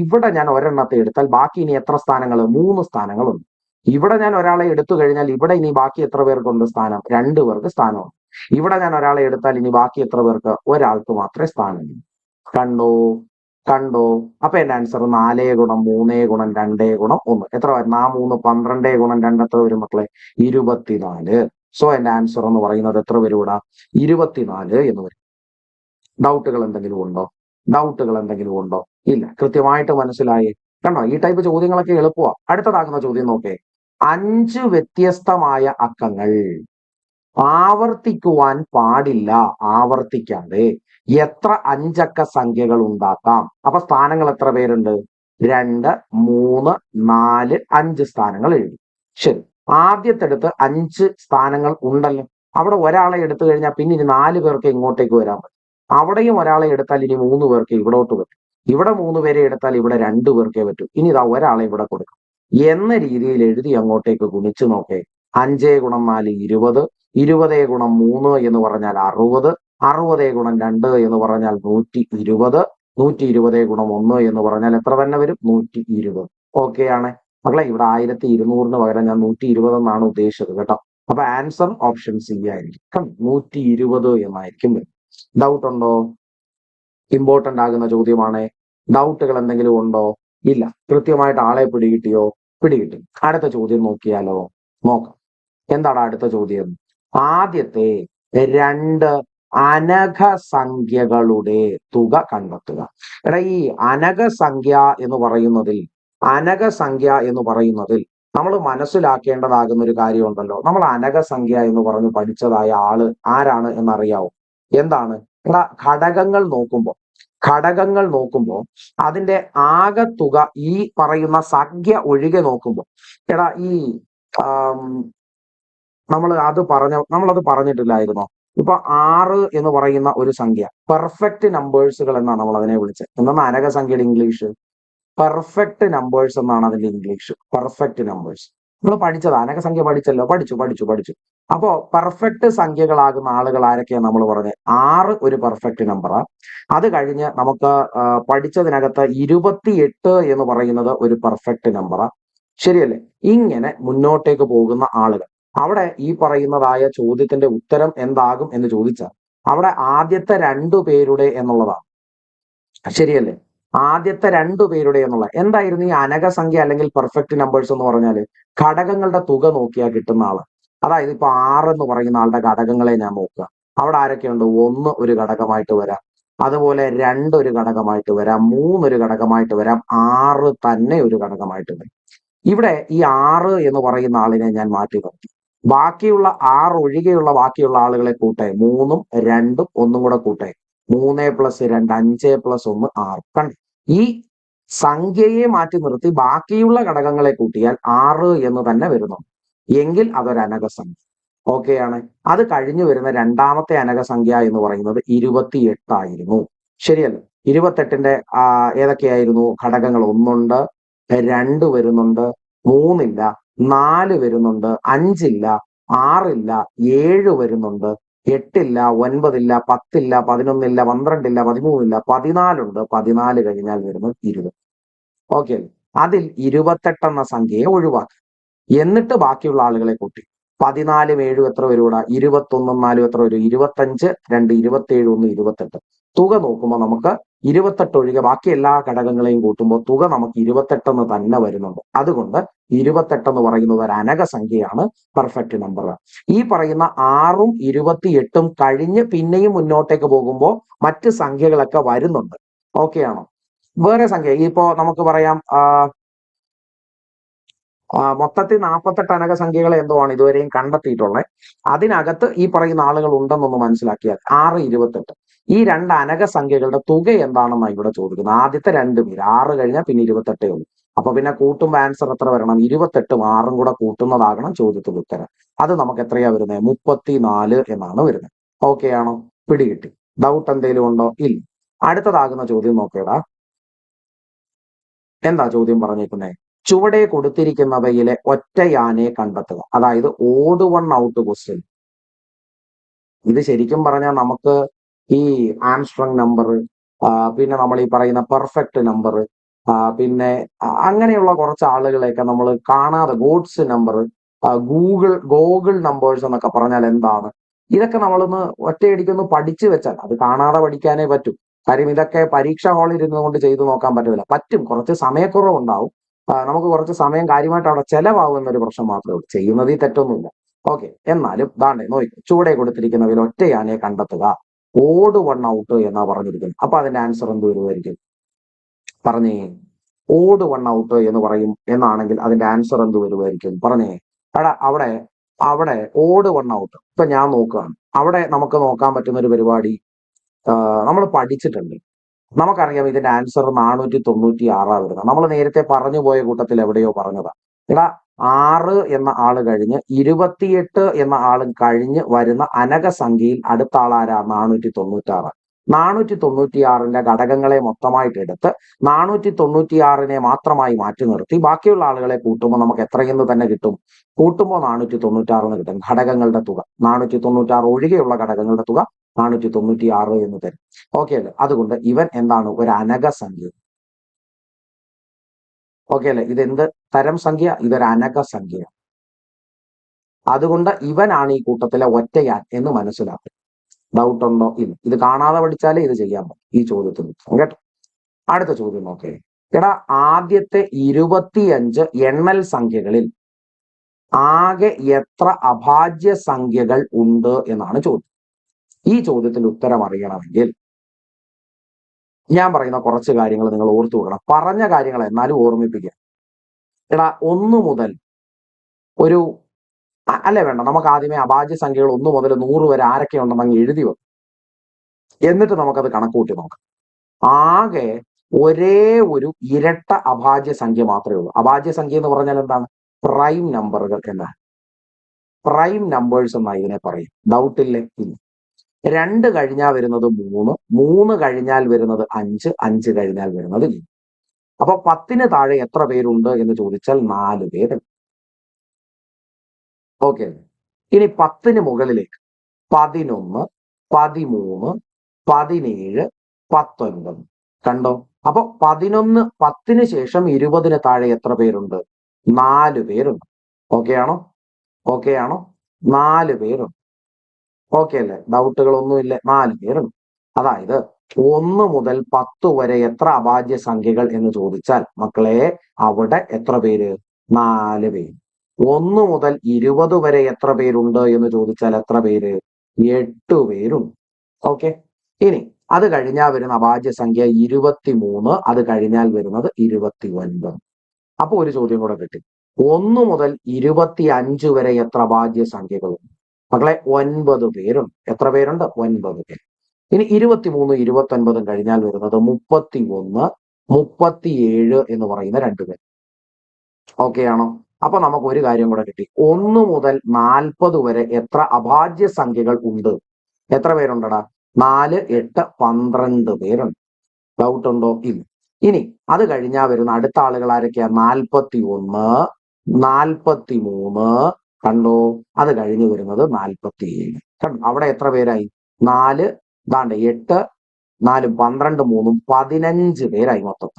ഇവിടെ ഞാൻ ഒരെണ്ണത്തെ എടുത്താൽ ബാക്കി ഇനി എത്ര സ്ഥാനങ്ങൾ? 3 സ്ഥാനങ്ങളുണ്ട്. ഇവിടെ ഞാൻ ഒരാളെ എടുത്തു കഴിഞ്ഞാൽ ഇവിടെ ഇനി ബാക്കി എത്ര പേർക്കുണ്ട് സ്ഥാനം? 2 പേർക്ക് സ്ഥാനമുണ്ട്. ഇവിടെ ഞാൻ ഒരാളെ എടുത്താൽ ഇനി ബാക്കി എത്ര പേർക്ക്? ഒരാൾക്ക് മാത്രമേ സ്ഥാനമുള്ളൂ. കണ്ടോ? കണ്ടോ? അപ്പൊ എന്റെ ആൻസർ 4 ഗുണം 3 ഗുണം 2 ഗുണം 1 എത്ര വരും? 3 12 ഗുണം 2 എത്ര വരും മക്കളെ? 24. സോ എന്റെ ആൻസർ എന്ന് പറയുന്നത് എത്ര വരും ഇവിടെ? 24 എന്ന് വരും. ഡൗട്ടുകൾ എന്തെങ്കിലും ഉണ്ടോ? ഡൗട്ടുകൾ എന്തെങ്കിലും ഉണ്ടോ? ഇല്ല. കൃത്യമായിട്ട് മനസ്സിലായേ? കണ്ടോ? ഈ ടൈപ്പ് ചോദ്യങ്ങളൊക്കെ എളുപ്പമാണ്. അടുത്തതാകുന്ന ചോദ്യം നോക്കേ. 5 വ്യത്യസ്തമായ അക്കങ്ങൾ ആവർത്തിക്കുവാൻ പാടില്ല. ആവർത്തിക്കാതെ എത്ര 5 അക്ക സംഖ്യകൾ ഉണ്ടാക്കാം? അപ്പൊ സ്ഥാനങ്ങൾ എത്ര പേരുണ്ട്? 2 3 4 5 സ്ഥാനങ്ങൾ എഴുതി. ശരി, ആദ്യത്തെടുത്ത് 5 സ്ഥാനങ്ങൾ ഉണ്ടല്ലോ. അവിടെ ഒരാളെ എടുത്തു കഴിഞ്ഞാൽ പിന്നെ ഇനി 4 പേർക്ക് ഇങ്ങോട്ടേക്ക് വരാൻ പറ്റും. അവിടെയും ഒരാളെ എടുത്താൽ ഇനി 3 പേർക്ക് ഇവിടോട്ട് പറ്റും. ഇവിടെ 3 പേരെ എടുത്താൽ ഇവിടെ 2 പേർക്കേ പറ്റൂ. ഇനി ഇതാ ഒരാളെ ഇവിടെ കൊടുക്കും എന്ന രീതിയിൽ എഴുതി അങ്ങോട്ടേക്ക് ഗുണിച്ചു നോക്കേ. 5 ഗുണം 4 20, 20 ഗുണം 3 എന്ന് പറഞ്ഞാൽ 60, 60 ഗുണം 2 എന്ന് പറഞ്ഞാൽ 120, 120 ഗുണം 1 എന്ന് പറഞ്ഞാൽ എത്ര തന്നെ വരും? 120. ഓക്കെ ആണ് മക്കളെ? ഇവിടെ 1200 പകരം ഞാൻ 120 എന്നാണ് ഉദ്ദേശിച്ചത് കേട്ടോ. അപ്പൊ ആൻസർ ഓപ്ഷൻ സി ആയിരിക്കും. 120 എന്നായിരിക്കും വരും. ഡൗട്ട് ഉണ്ടോ? ഇമ്പോർട്ടന്റ് ആകുന്ന ചോദ്യമാണ്. ഡൗട്ടുകൾ എന്തെങ്കിലും ഉണ്ടോ? ഇല്ല. കൃത്യമായിട്ട് ആളെ പിടികിട്ടിയോ? പിടികിട്ടി. അടുത്ത ചോദ്യം നോക്കിയാലോ? നോക്കാം. എന്താണ് അടുത്ത ചോദ്യം? ആദ്യത്തെ 2 അനഘസംഖ്യകളുടെ തുക കണ്ടെത്തുക. എടാ, ഈ അനഘസംഖ്യ എന്ന് പറയുന്നതിൽ നമ്മൾ മനസ്സിലാക്കേണ്ടതാകുന്ന ഒരു കാര്യമുണ്ടല്ലോ. നമ്മൾ അനഘസംഖ്യ എന്ന് പറഞ്ഞു പഠിച്ചതായ ആള് ആരാണ് എന്നറിയാവോ? എന്താണ്? എടാ, ഘടകങ്ങൾ നോക്കുമ്പോൾ അതിന്റെ ആകെത്തുക ഈ പറയുന്ന സംഖ്യ ഒഴികെ നോക്കുമ്പോൾ, എടാ ഈ നമ്മളത് പറഞ്ഞിട്ടില്ലായിരുന്നോ? ഇപ്പൊ 6 എന്ന് പറയുന്ന ഒരു സംഖ്യ പെർഫെക്റ്റ് നമ്പേഴ്സുകൾ എന്നാണ് നമ്മൾ അതിനെ വിളിച്ചത്. എന്താണ് അനഘസംഖ്യയുടെ ഇംഗ്ലീഷ്? പെർഫെക്റ്റ് നമ്പേഴ്സ് എന്നാണ് അതിന്റെ ഇംഗ്ലീഷ്. പെർഫെക്റ്റ് നമ്പേഴ്സ് നമ്മൾ പഠിച്ചത്. അനഘസംഖ്യ പഠിച്ചല്ലോ. പഠിച്ചു. അപ്പോ പെർഫെക്റ്റ് സംഖ്യകളാകുന്ന ആളുകൾ ആരൊക്കെയാണ് നമ്മൾ പറഞ്ഞത്? 6 ഒരു പെർഫെക്റ്റ് നമ്പറാ. അത് കഴിഞ്ഞ് നമുക്ക് പഠിച്ചതിനകത്ത് 28 എന്ന് പറയുന്നത് ഒരു പെർഫെക്റ്റ് നമ്പറാ. ശരിയല്ലേ? ഇങ്ങനെ മുന്നോട്ടേക്ക് പോകുന്ന ആളുകൾ. അവിടെ ഈ പറയുന്നതായ ചോദ്യത്തിന്റെ ഉത്തരം എന്താകും എന്ന് ചോദിച്ചാൽ അവിടെ ആദ്യത്തെ 2 പേരുടെ എന്നുള്ളതാണ്. ശരിയല്ലേ? ആദ്യത്തെ 2 പേരുടെ എന്നുള്ള എന്തായിരുന്നു ഈ അനഘസംഖ്യ അല്ലെങ്കിൽ പെർഫെക്റ്റ് നമ്പേഴ്സ് എന്ന് പറഞ്ഞാല്? ഘടകങ്ങളുടെ തുക നോക്കിയാൽ കിട്ടുന്ന ആള്. അതായത് ഇപ്പൊ 6 എന്ന് പറയുന്ന ആളുടെ ഘടകങ്ങളെ ഞാൻ നോക്കുക. അവിടെ ആരൊക്കെയുണ്ട്? 1 ഒരു ഘടകമായിട്ട് വരാം, അതുപോലെ 2 ഒരു ഘടകമായിട്ട് വരാം, 3 ഒരു ഘടകമായിട്ട് വരാം, 6 തന്നെ ഒരു ഘടകമായിട്ട് വരും. ഇവിടെ ഈ 6 എന്ന് പറയുന്ന ആളിനെ ഞാൻ മാറ്റി നിർത്തി. ബാക്കിയുള്ള 6 ഒഴികെയുള്ള ബാക്കിയുള്ള ആളുകളെ കൂട്ടെ, 3ഉം 2ഉം 1ഉം കൂടെ കൂട്ടെ, 3 + 2 5 + 1 6. കണ്ടോ? ഈ സംഖ്യയെ മാറ്റി നിർത്തി ബാക്കിയുള്ള ഘടകങ്ങളെ കൂട്ടിയാൽ 6 എന്ന് തന്നെ വരുന്നു. എങ്കിൽ അതൊരു അനകസംഖ്യ. ഓക്കെയാണ്. അത് കഴിഞ്ഞു വരുന്ന രണ്ടാമത്തെ അനകസംഖ്യ എന്ന് പറയുന്നത് 28 ആയിരുന്നു. ശരിയല്ലേ? 28ന്റെ ഏതൊക്കെയായിരുന്നു ഘടകങ്ങൾ? 1ഉണ്ട്, 2 വരുന്നുണ്ട്, 3 ഇല്ല, 4 വരുന്നുണ്ട്, 5 ഇല്ല, 6 ഇല്ല, 7 വരുന്നുണ്ട്, 8 ഇല്ല, 9 ഇല്ല, 10 ഇല്ല, 11 ഇല്ല, 12 ഇല്ല, 13 ഇല്ല, 14 ഉണ്ട്. 14 കഴിഞ്ഞാൽ വരുന്നത് 20. ഓക്കെ അല്ലേ? അതിൽ 28 എന്ന സംഖ്യയെ ഒഴിവാക്കി. എന്നിട്ട് ബാക്കിയുള്ള ആളുകളെ കൂട്ടി. 14ഉം 7ഉം എത്ര വരൂടാ? 21ഉം 4ഉം എത്ര വരും? 25, 2, 27, 1, 28. തുക നോക്കുമ്പോൾ നമുക്ക് 28 ഒഴികെ ബാക്കി എല്ലാ ഘടകങ്ങളെയും കൂട്ടുമ്പോൾ തുക നമുക്ക് 28 എന്ന് തന്നെ വരുന്നുണ്ട്. അതുകൊണ്ട് 28 എന്ന് പറയുന്നത് ഒരു അനക സംഖ്യയാണ്, പെർഫെക്റ്റ് നമ്പർ. ഈ പറയുന്ന 6ഉം 28ഉം കഴിഞ്ഞ് പിന്നെയും മുന്നോട്ടേക്ക് പോകുമ്പോൾ മറ്റ് സംഖ്യകളൊക്കെ വരുന്നുണ്ട്. ഓക്കെ ആണോ? വേറെ സംഖ്യ ഇപ്പോ നമുക്ക് പറയാം, മൊത്തത്തിൽ 48 അനക സംഖ്യകൾ എന്തോ ആണ് ഇതുവരെയും കണ്ടെത്തിയിട്ടുള്ളത്. അതിനകത്ത് ഈ പറയുന്ന ആളുകൾ ഉണ്ടെന്നൊന്ന് മനസ്സിലാക്കിയാൽ 6, 28 ഈ 2 അനക സംഖ്യകളുടെ തുക എന്താണെന്നാണ് ഇവിടെ ചോദിക്കുന്നത്. ആദ്യത്തെ 2 പേര് 6 കഴിഞ്ഞാൽ പിന്നെ 28 ഉള്ളൂ. അപ്പൊ പിന്നെ കൂട്ടുമ്പോൾ ആൻസർ എത്ര വരണം? 28ഉം 6ഉം കൂടെ കൂട്ടുന്നതാകണം ചോദ്യത്തിന്റെ ഉത്തരം. അത് നമുക്ക് എത്രയാ വരുന്നത്? 34 എന്നാണ് വരുന്നത്. ഓക്കെ ആണോ? പിടികിട്ടി? ഡൗട്ട് എന്തെങ്കിലും ഉണ്ടോ? ഇല്ല. അടുത്തതാകുന്ന ചോദ്യം നോക്കേടാ. എന്താ ചോദ്യം പറഞ്ഞേക്കുന്നത്? ചുവടെ കൊടുത്തിരിക്കുന്നവയിലെ ഒറ്റയാനെ കണ്ടെത്തുക. അതായത് ഓഡ് വൺ ഔട്ട് ക്വസ്റ്റ്യൻ. ഇത് ശരിക്കും പറഞ്ഞാൽ നമുക്ക് ഈ ആംസ്ട്രോങ് നമ്പർ, പിന്നെ നമ്മൾ ഈ പറയുന്ന പെർഫെക്റ്റ് നമ്പർ, പിന്നെ അങ്ങനെയുള്ള കുറച്ച് ആളുകളെയൊക്കെ നമ്മൾ കാണാതെ, ഗോഡ്സ് നമ്പർ, ഗോഗിൾ നമ്പേഴ്സ് എന്നൊക്കെ പറഞ്ഞാൽ എന്താണ്? ഇതൊക്കെ നമ്മളൊന്ന് ഒറ്റയടിക്കൊന്ന് പഠിച്ചു വെച്ചാൽ, അത് കാണാതെ പഠിക്കാനേ പറ്റൂ. കാര്യം ഇതൊക്കെ പരീക്ഷാ ഹാളിൽ ഇരുന്നുകൊണ്ട് ചെയ്തു നോക്കാൻ പറ്റില്ല. പറ്റും, കുറച്ച് സമയക്കുറവുണ്ടാവും. നമുക്ക് കുറച്ച് സമയം കാര്യമായിട്ട് അവിടെ ചെലവാകുന്ന ഒരു പ്രശ്നം മാത്രമേ ഉള്ളൂ. ചെയ്യുന്നതിൽ തെറ്റൊന്നുമില്ല. ഓക്കെ. എന്നാലും ദാണ്ടെ നോക്കി ചൂടെ കൊടുത്തിരിക്കുന്നതിൽ ഒറ്റയാനെ കണ്ടെത്തുക. ഓഡ് വൺ ഔട്ട് എന്നാ പറഞ്ഞിരിക്കുന്നത്. അപ്പൊ അതിന്റെ ആൻസർ എന്ത് വരുമായിരിക്കും? പറഞ്ഞേ. ഓഡ് വൺ ഔട്ട് എന്ന് പറയും എന്നാണെങ്കിൽ അതിന്റെ ആൻസർ എന്ത് വരുമായിരിക്കും? പറഞ്ഞേ. എടാ അവിടെ അവിടെ ഓഡ് വൺ ഔട്ട് ഇപ്പൊ ഞാൻ നോക്കുകയാണ്. അവിടെ നമുക്ക് നോക്കാൻ പറ്റുന്ന ഒരു പരിപാടി നമ്മൾ പഠിച്ചിട്ടുണ്ട്. നമുക്കറിയാം ഇതിന്റെ ആൻസർ 496 വരുന്നത്. നമ്മൾ നേരത്തെ പറഞ്ഞു പോയ കൂട്ടത്തിൽ എവിടെയോ പറഞ്ഞതാ. എടാ 6 എന്ന ആള് കഴിഞ്ഞ് 28 എന്ന ആളും കഴിഞ്ഞ് വരുന്ന അനക സംഖ്യയിൽ അടുത്ത ആളാരാ? 496. 496ന്റെ ഘടകങ്ങളെ മൊത്തമായിട്ട് എടുത്ത് 496നെ മാത്രമായി മാറ്റി നിർത്തി ബാക്കിയുള്ള ആളുകളെ കൂട്ടുമ്പോൾ നമുക്ക് എത്രയെന്ന് തന്നെ കിട്ടും? കൂട്ടുമ്പോൾ 496 എന്ന് കിട്ടും. ഘടകങ്ങളുടെ തുക 496 ഒഴികെയുള്ള ഘടകങ്ങളുടെ തുക 496 എന്ന് തരും. ഓക്കെ അല്ലേ? അതുകൊണ്ട് ഇവൻ എന്താണ്? ഒരു അനക സംഖ്യ. ഓക്കെ അല്ലേ? ഇതെന്ത് തരം സംഖ്യ? ഇതൊരു അനക സംഖ്യ. അതുകൊണ്ട് ഇവനാണ് ഈ കൂട്ടത്തിലെ ഒറ്റയാൻ എന്ന് മനസ്സിലാക്കും. ഡൗട്ട് ഉണ്ടോ? ഇല്ല. ഇത് കാണാതെ പഠിച്ചാലേ ഇത് ചെയ്യാൻ പറ്റും ഈ ചോദ്യത്തിന്. കേട്ടോ? അടുത്ത ചോദ്യം നോക്കേ. എടാ ആദ്യത്തെ 25 എണ്ണൽ സംഖ്യകളിൽ ആകെ എത്ര അഭാജ്യ സംഖ്യകൾ ഉണ്ട് എന്നാണ് ചോദ്യം. ഈ ചോദ്യത്തിന്റെ ഉത്തരം അറിയണമെങ്കിൽ ഞാൻ പറയുന്ന കുറച്ച് കാര്യങ്ങൾ നിങ്ങൾ ഓർത്തു വെക്കണം. പറഞ്ഞ കാര്യങ്ങൾ എന്നാലും ഓർമ്മിപ്പിക്കുക. എടാ 1 മുതൽ ഒരു അല്ലേ വേണ്ട, നമുക്ക് ആദ്യമേ അഭാജ്യ സംഖ്യകൾ 1 മുതൽ 100 വരെ ആരൊക്കെ ഉണ്ടെന്ന് അങ്ങ് എഴുതി വെക്കും. എന്നിട്ട് നമുക്കത് കണക്കൂട്ടി നോക്കാം. ആകെ ഒരേ ഒരു ഇരട്ട അഭാജ്യ സംഖ്യ മാത്രമേ ഉള്ളൂ. അഭാജ്യ സംഖ്യ എന്ന് പറഞ്ഞാൽ എന്താണ്? പ്രൈം നമ്പറുകൾ എന്നാണ്. പ്രൈം നമ്പേഴ്സ് എന്നാണ് ഇതിനെ പറയും. ഡൗട്ടില്ലേ? ഇല്ല. 2 കഴിഞ്ഞാൽ വരുന്നത് 3, 3 കഴിഞ്ഞാൽ വരുന്നത് 5, 5 കഴിഞ്ഞാൽ വരുന്നത് 7. അപ്പൊ 10ന് താഴെ എത്ര പേരുണ്ട് എന്ന് ചോദിച്ചാൽ 4 പേരുണ്ട്. ഓക്കെ. ഇനി 10ന് മുകളിലേക്ക് 11, 13, 17, 19. കണ്ടോ? അപ്പൊ 11, 10ന് ശേഷം 20ന് താഴെ എത്ര പേരുണ്ട്? 4 പേരുണ്ട്. ഓക്കെ ആണോ? ഓക്കെ ആണോ? 4 പേരുണ്ട്. ഓക്കെ അല്ലേ? ഡൗട്ടുകളൊന്നുമില്ല. 4 പേരുണ്ട്. അതായത് 1 മുതൽ 10 വരെ എത്ര അഭാജ്യ സംഖ്യകൾ എന്ന് ചോദിച്ചാൽ മക്കളെ അവിടെ എത്ര പേര്? 4 പേര്. 1 മുതൽ 20 വരെ എത്ര പേരുണ്ട് എന്ന് ചോദിച്ചാൽ എത്ര പേര്? 8 പേരുണ്ട്. ഓക്കെ. ഇനി അത് കഴിഞ്ഞാൽ വരുന്ന അഭാജ്യ സംഖ്യ 23, അത് കഴിഞ്ഞാൽ വരുന്നത് 29. അപ്പൊ ഒരു ചോദ്യം കൂടെ കിട്ടി. 1 മുതൽ 25 വരെ എത്ര അഭാജ്യ സംഖ്യകളുണ്ട്? മക്കളെ 9 പേരുണ്ട്. എത്ര പേരുണ്ട്? 9 പേര്. ഇനി 23, 29 കഴിഞ്ഞാൽ വരുന്നത് 31, 37 എന്ന് പറയുന്ന 2 പേര്. ഓക്കെ ആണോ? അപ്പൊ നമുക്ക് ഒരു കാര്യം കൂടെ കിട്ടി. 1 മുതൽ 40 വരെ എത്ര അഭാജ്യ സംഖ്യകൾ ഉണ്ട്? എത്ര പേരുണ്ടടാ? 4, 8, 12 പേരുണ്ട്. ഡൗട്ട് ഉണ്ടോ? ഇല്ല. ഇനി അത് കഴിഞ്ഞാൽ വരുന്ന അടുത്ത ആളുകൾ ആരൊക്കെയാ? 41, 43, കണ്ടോ? അത് കഴിഞ്ഞ് വരുന്നത് 47. കണ്ടോ? അവിടെ എത്ര പേരായി? 4, 8, 4, 12, 3, 15 പേരായി മൊത്തം.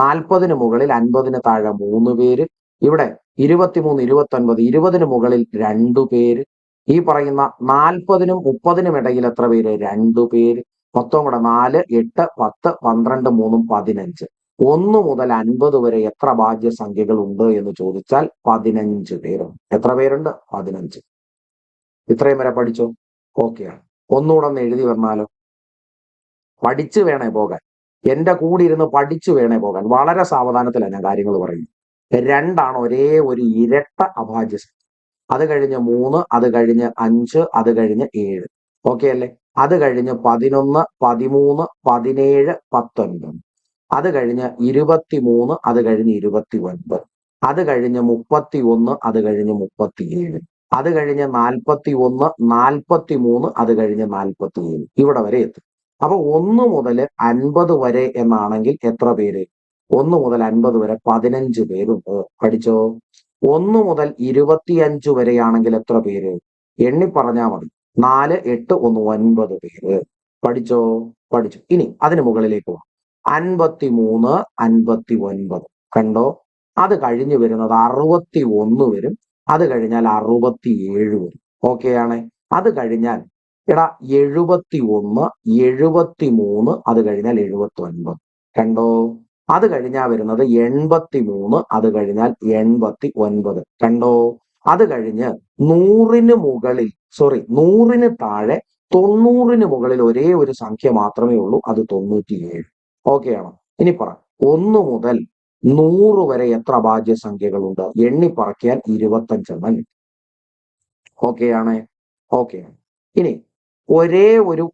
40 മുകളിൽ 50 താഴെ 3 പേര്. ഇവിടെ 23, 29, 20 മുകളിൽ 2 പേര്. ഈ പറയുന്ന 40-നും 30-നും ഇടയിൽ എത്ര പേര്? 2 പേര്. മൊത്തം കൂടെ 4, 8, 10, 12, 3, 15. 1 മുതൽ 50 വരെ എത്ര ഭാജ്യ സംഖ്യകൾ ഉണ്ട് എന്ന് ചോദിച്ചാൽ 15 പേരുണ്ട്. എത്ര പേരുണ്ട്? 15. ഇത്രയും വരെ പഠിച്ചോ? ഓക്കെയാണ്. ഒന്നുകൂടെ ഒന്ന് എഴുതി വന്നാലോ? പഠിച്ചു വേണേ പോകാൻ. എന്റെ കൂടെ ഇരുന്ന് പഠിച്ചു വേണേ പോകാൻ. വളരെ സാവധാനത്തിലാണ് ഞാൻ കാര്യങ്ങൾ പറയുന്നത്. 2 ഒരേ ഒരു ഇരട്ട അഭാജ്യ സംഖ്യ. അത് കഴിഞ്ഞ് 3, അത് കഴിഞ്ഞ് 5, അത് കഴിഞ്ഞ് 7. ഓക്കെ അല്ലേ? അത് കഴിഞ്ഞ് 11, 13, 17, 19. അത് കഴിഞ്ഞ് 23, അത് കഴിഞ്ഞ് 29. അത് കഴിഞ്ഞ് 31, അത് കഴിഞ്ഞ് 37. അത് കഴിഞ്ഞ് 41, 43, അത് കഴിഞ്ഞ് 47. ഇവിടെ വരെ എത്തും. അപ്പൊ 1 മുതൽ 50 വരെ എന്നാണെങ്കിൽ എത്ര പേര്? 1 മുതൽ 50 വരെ 15 പേരുണ്ട്. പഠിച്ചോ? 1 മുതൽ 25 വരെയാണെങ്കിൽ എത്ര പേര്? എണ്ണി പറഞ്ഞാൽ മതി. 4, 8, 1, 9 പേര്. പഠിച്ചോ? പഠിച്ചു. ഇനി അതിന് മുകളിലേക്ക് പോവാം. 53, 59. കണ്ടോ? അത് കഴിഞ്ഞ് വരുന്നത് 61 വരും. അത് കഴിഞ്ഞാൽ 67 വരും. ഓക്കെ ആണ്. അത് കഴിഞ്ഞാൽ 71, 73, അത് കഴിഞ്ഞാൽ 79. കണ്ടോ? അത് കഴിഞ്ഞാൽ വരുന്നത് 83, അത് കഴിഞ്ഞാൽ 89. കണ്ടോ? അത് കഴിഞ്ഞ് 100-ന് മുകളിൽ 100-ന് താഴെ 90-ന് മുകളിൽ ഒരേ ഒരു സംഖ്യ മാത്രമേ ഉള്ളൂ. അത് 97. ഓക്കെ ആണോ? ഇനി പറ, 1 മുതൽ 100 വരെ എത്ര അഭാജ്യ സംഖ്യകളുണ്ട്? എണ്ണി പറക്കിയാൽ 25 ഓക്കെ ആണ്. ഓക്കെ. ഇനി ഒരേ ഒരു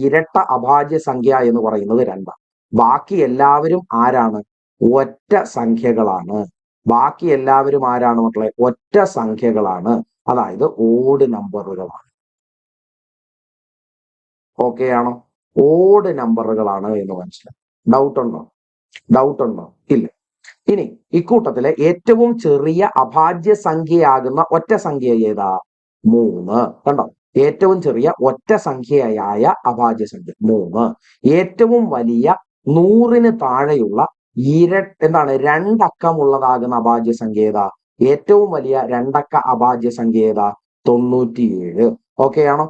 ഇരട്ട അഭാജ്യ സംഖ്യ എന്ന് പറയുന്നത് 2. ബാക്കി എല്ലാവരും ആരാണ്? ഒറ്റ സംഖ്യകളാണ്. ബാക്കി എല്ലാവരും ആരാണ് മക്കളെ? ഒറ്റ സംഖ്യകളാണ്. അതായത് ഓഡ് നമ്പറുകളാണ്. ഓക്കെ ആണോ? ഓഡ് നമ്പറുകളാണ് എന്ന് മനസ്സിലായി. ഡൗട്ട് ഉണ്ടോ? ഡൗട്ട് ഉണ്ടോ? ഇല്ല. ഇനി ഇക്കൂട്ടത്തിലെ ഏറ്റവും ചെറിയ അഭാജ്യ സംഖ്യയാകുന്ന ഒറ്റ സംഖ്യ ഏതാ? 3. കണ്ടോ? ഏറ്റവും ചെറിയ ഒറ്റ സംഖ്യയായ അഭാജ്യ സംഖ്യ 3. ഏറ്റവും വലിയ 100-ന് താഴെയുള്ള എന്താണ് 2 അക്കമുള്ളതാകുന്ന അഭാജ്യ സംഖ്യ ഏതാ? ഏറ്റവും വലിയ 2 അക്ക അഭാജ്യ സംഖ്യ ഏതാ? 97. ഓക്കെ ആണോ?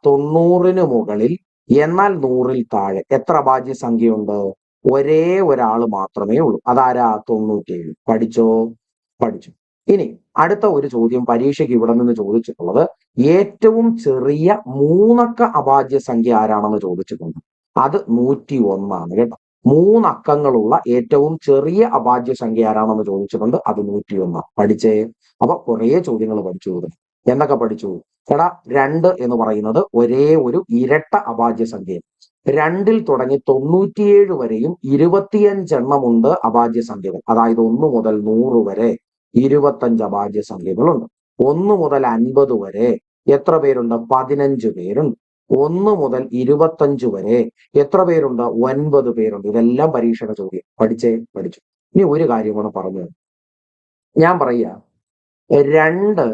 90-ന് മുകളിൽ എന്നാൽ 100-ൽ താഴെ എത്ര അഭാജ്യ സംഖ്യയുണ്ട്? ഒരേ ഒരാൾ മാത്രമേ ഉള്ളൂ. അതാരാ? 97. പഠിച്ചോ? പഠിച്ചു. ഇനി അടുത്ത ഒരു ചോദ്യം പരീക്ഷയ്ക്ക് ഇവിടെ നിന്ന് ചോദിച്ചിട്ടുള്ളത് ഏറ്റവും ചെറിയ 3 അക്ക അഭാജ്യ സംഖ്യ ആരാണെന്ന് ചോദിച്ചിട്ടുണ്ട്. അത് 101 കേട്ടോ. 3 അക്കങ്ങളുള്ള ഏറ്റവും ചെറിയ അഭാജ്യ സംഖ്യ ആരാണെന്ന് ചോദിച്ചിട്ടുണ്ട്. അത് 101. പഠിച്ചേ. അപ്പൊ കുറെ ചോദ്യങ്ങൾ പഠിച്ചു. എന്തൊക്കെ പഠിച്ചു? 2 എന്ന് പറയുന്നത് ഒരേ ഒരു ഇരട്ട അഭാജ്യ സംഖ്യ. 2-ൽ തുടങ്ങി 97 വരെയും 25 എണ്ണമുണ്ട് അഭാജ്യ സംഖ്യകൾ. അതായത് 1 മുതൽ 100 വരെ 25 അഭാജ്യ സംഖ്യകളുണ്ട്. 1 മുതൽ 50 വരെ എത്ര പേരുണ്ട്? 15 പേരുണ്ട്. 1 മുതൽ 25 വരെ എത്ര പേരുണ്ട്? 9 പേരുണ്ട്. ഇതെല്ലാം പരീക്ഷയുടെ ചോദ്യം. പഠിച്ചേ. പഠിച്ചു. ഇനി ഒരു കാര്യം കൂടെ പറഞ്ഞു. ഞാൻ പറയാ, 2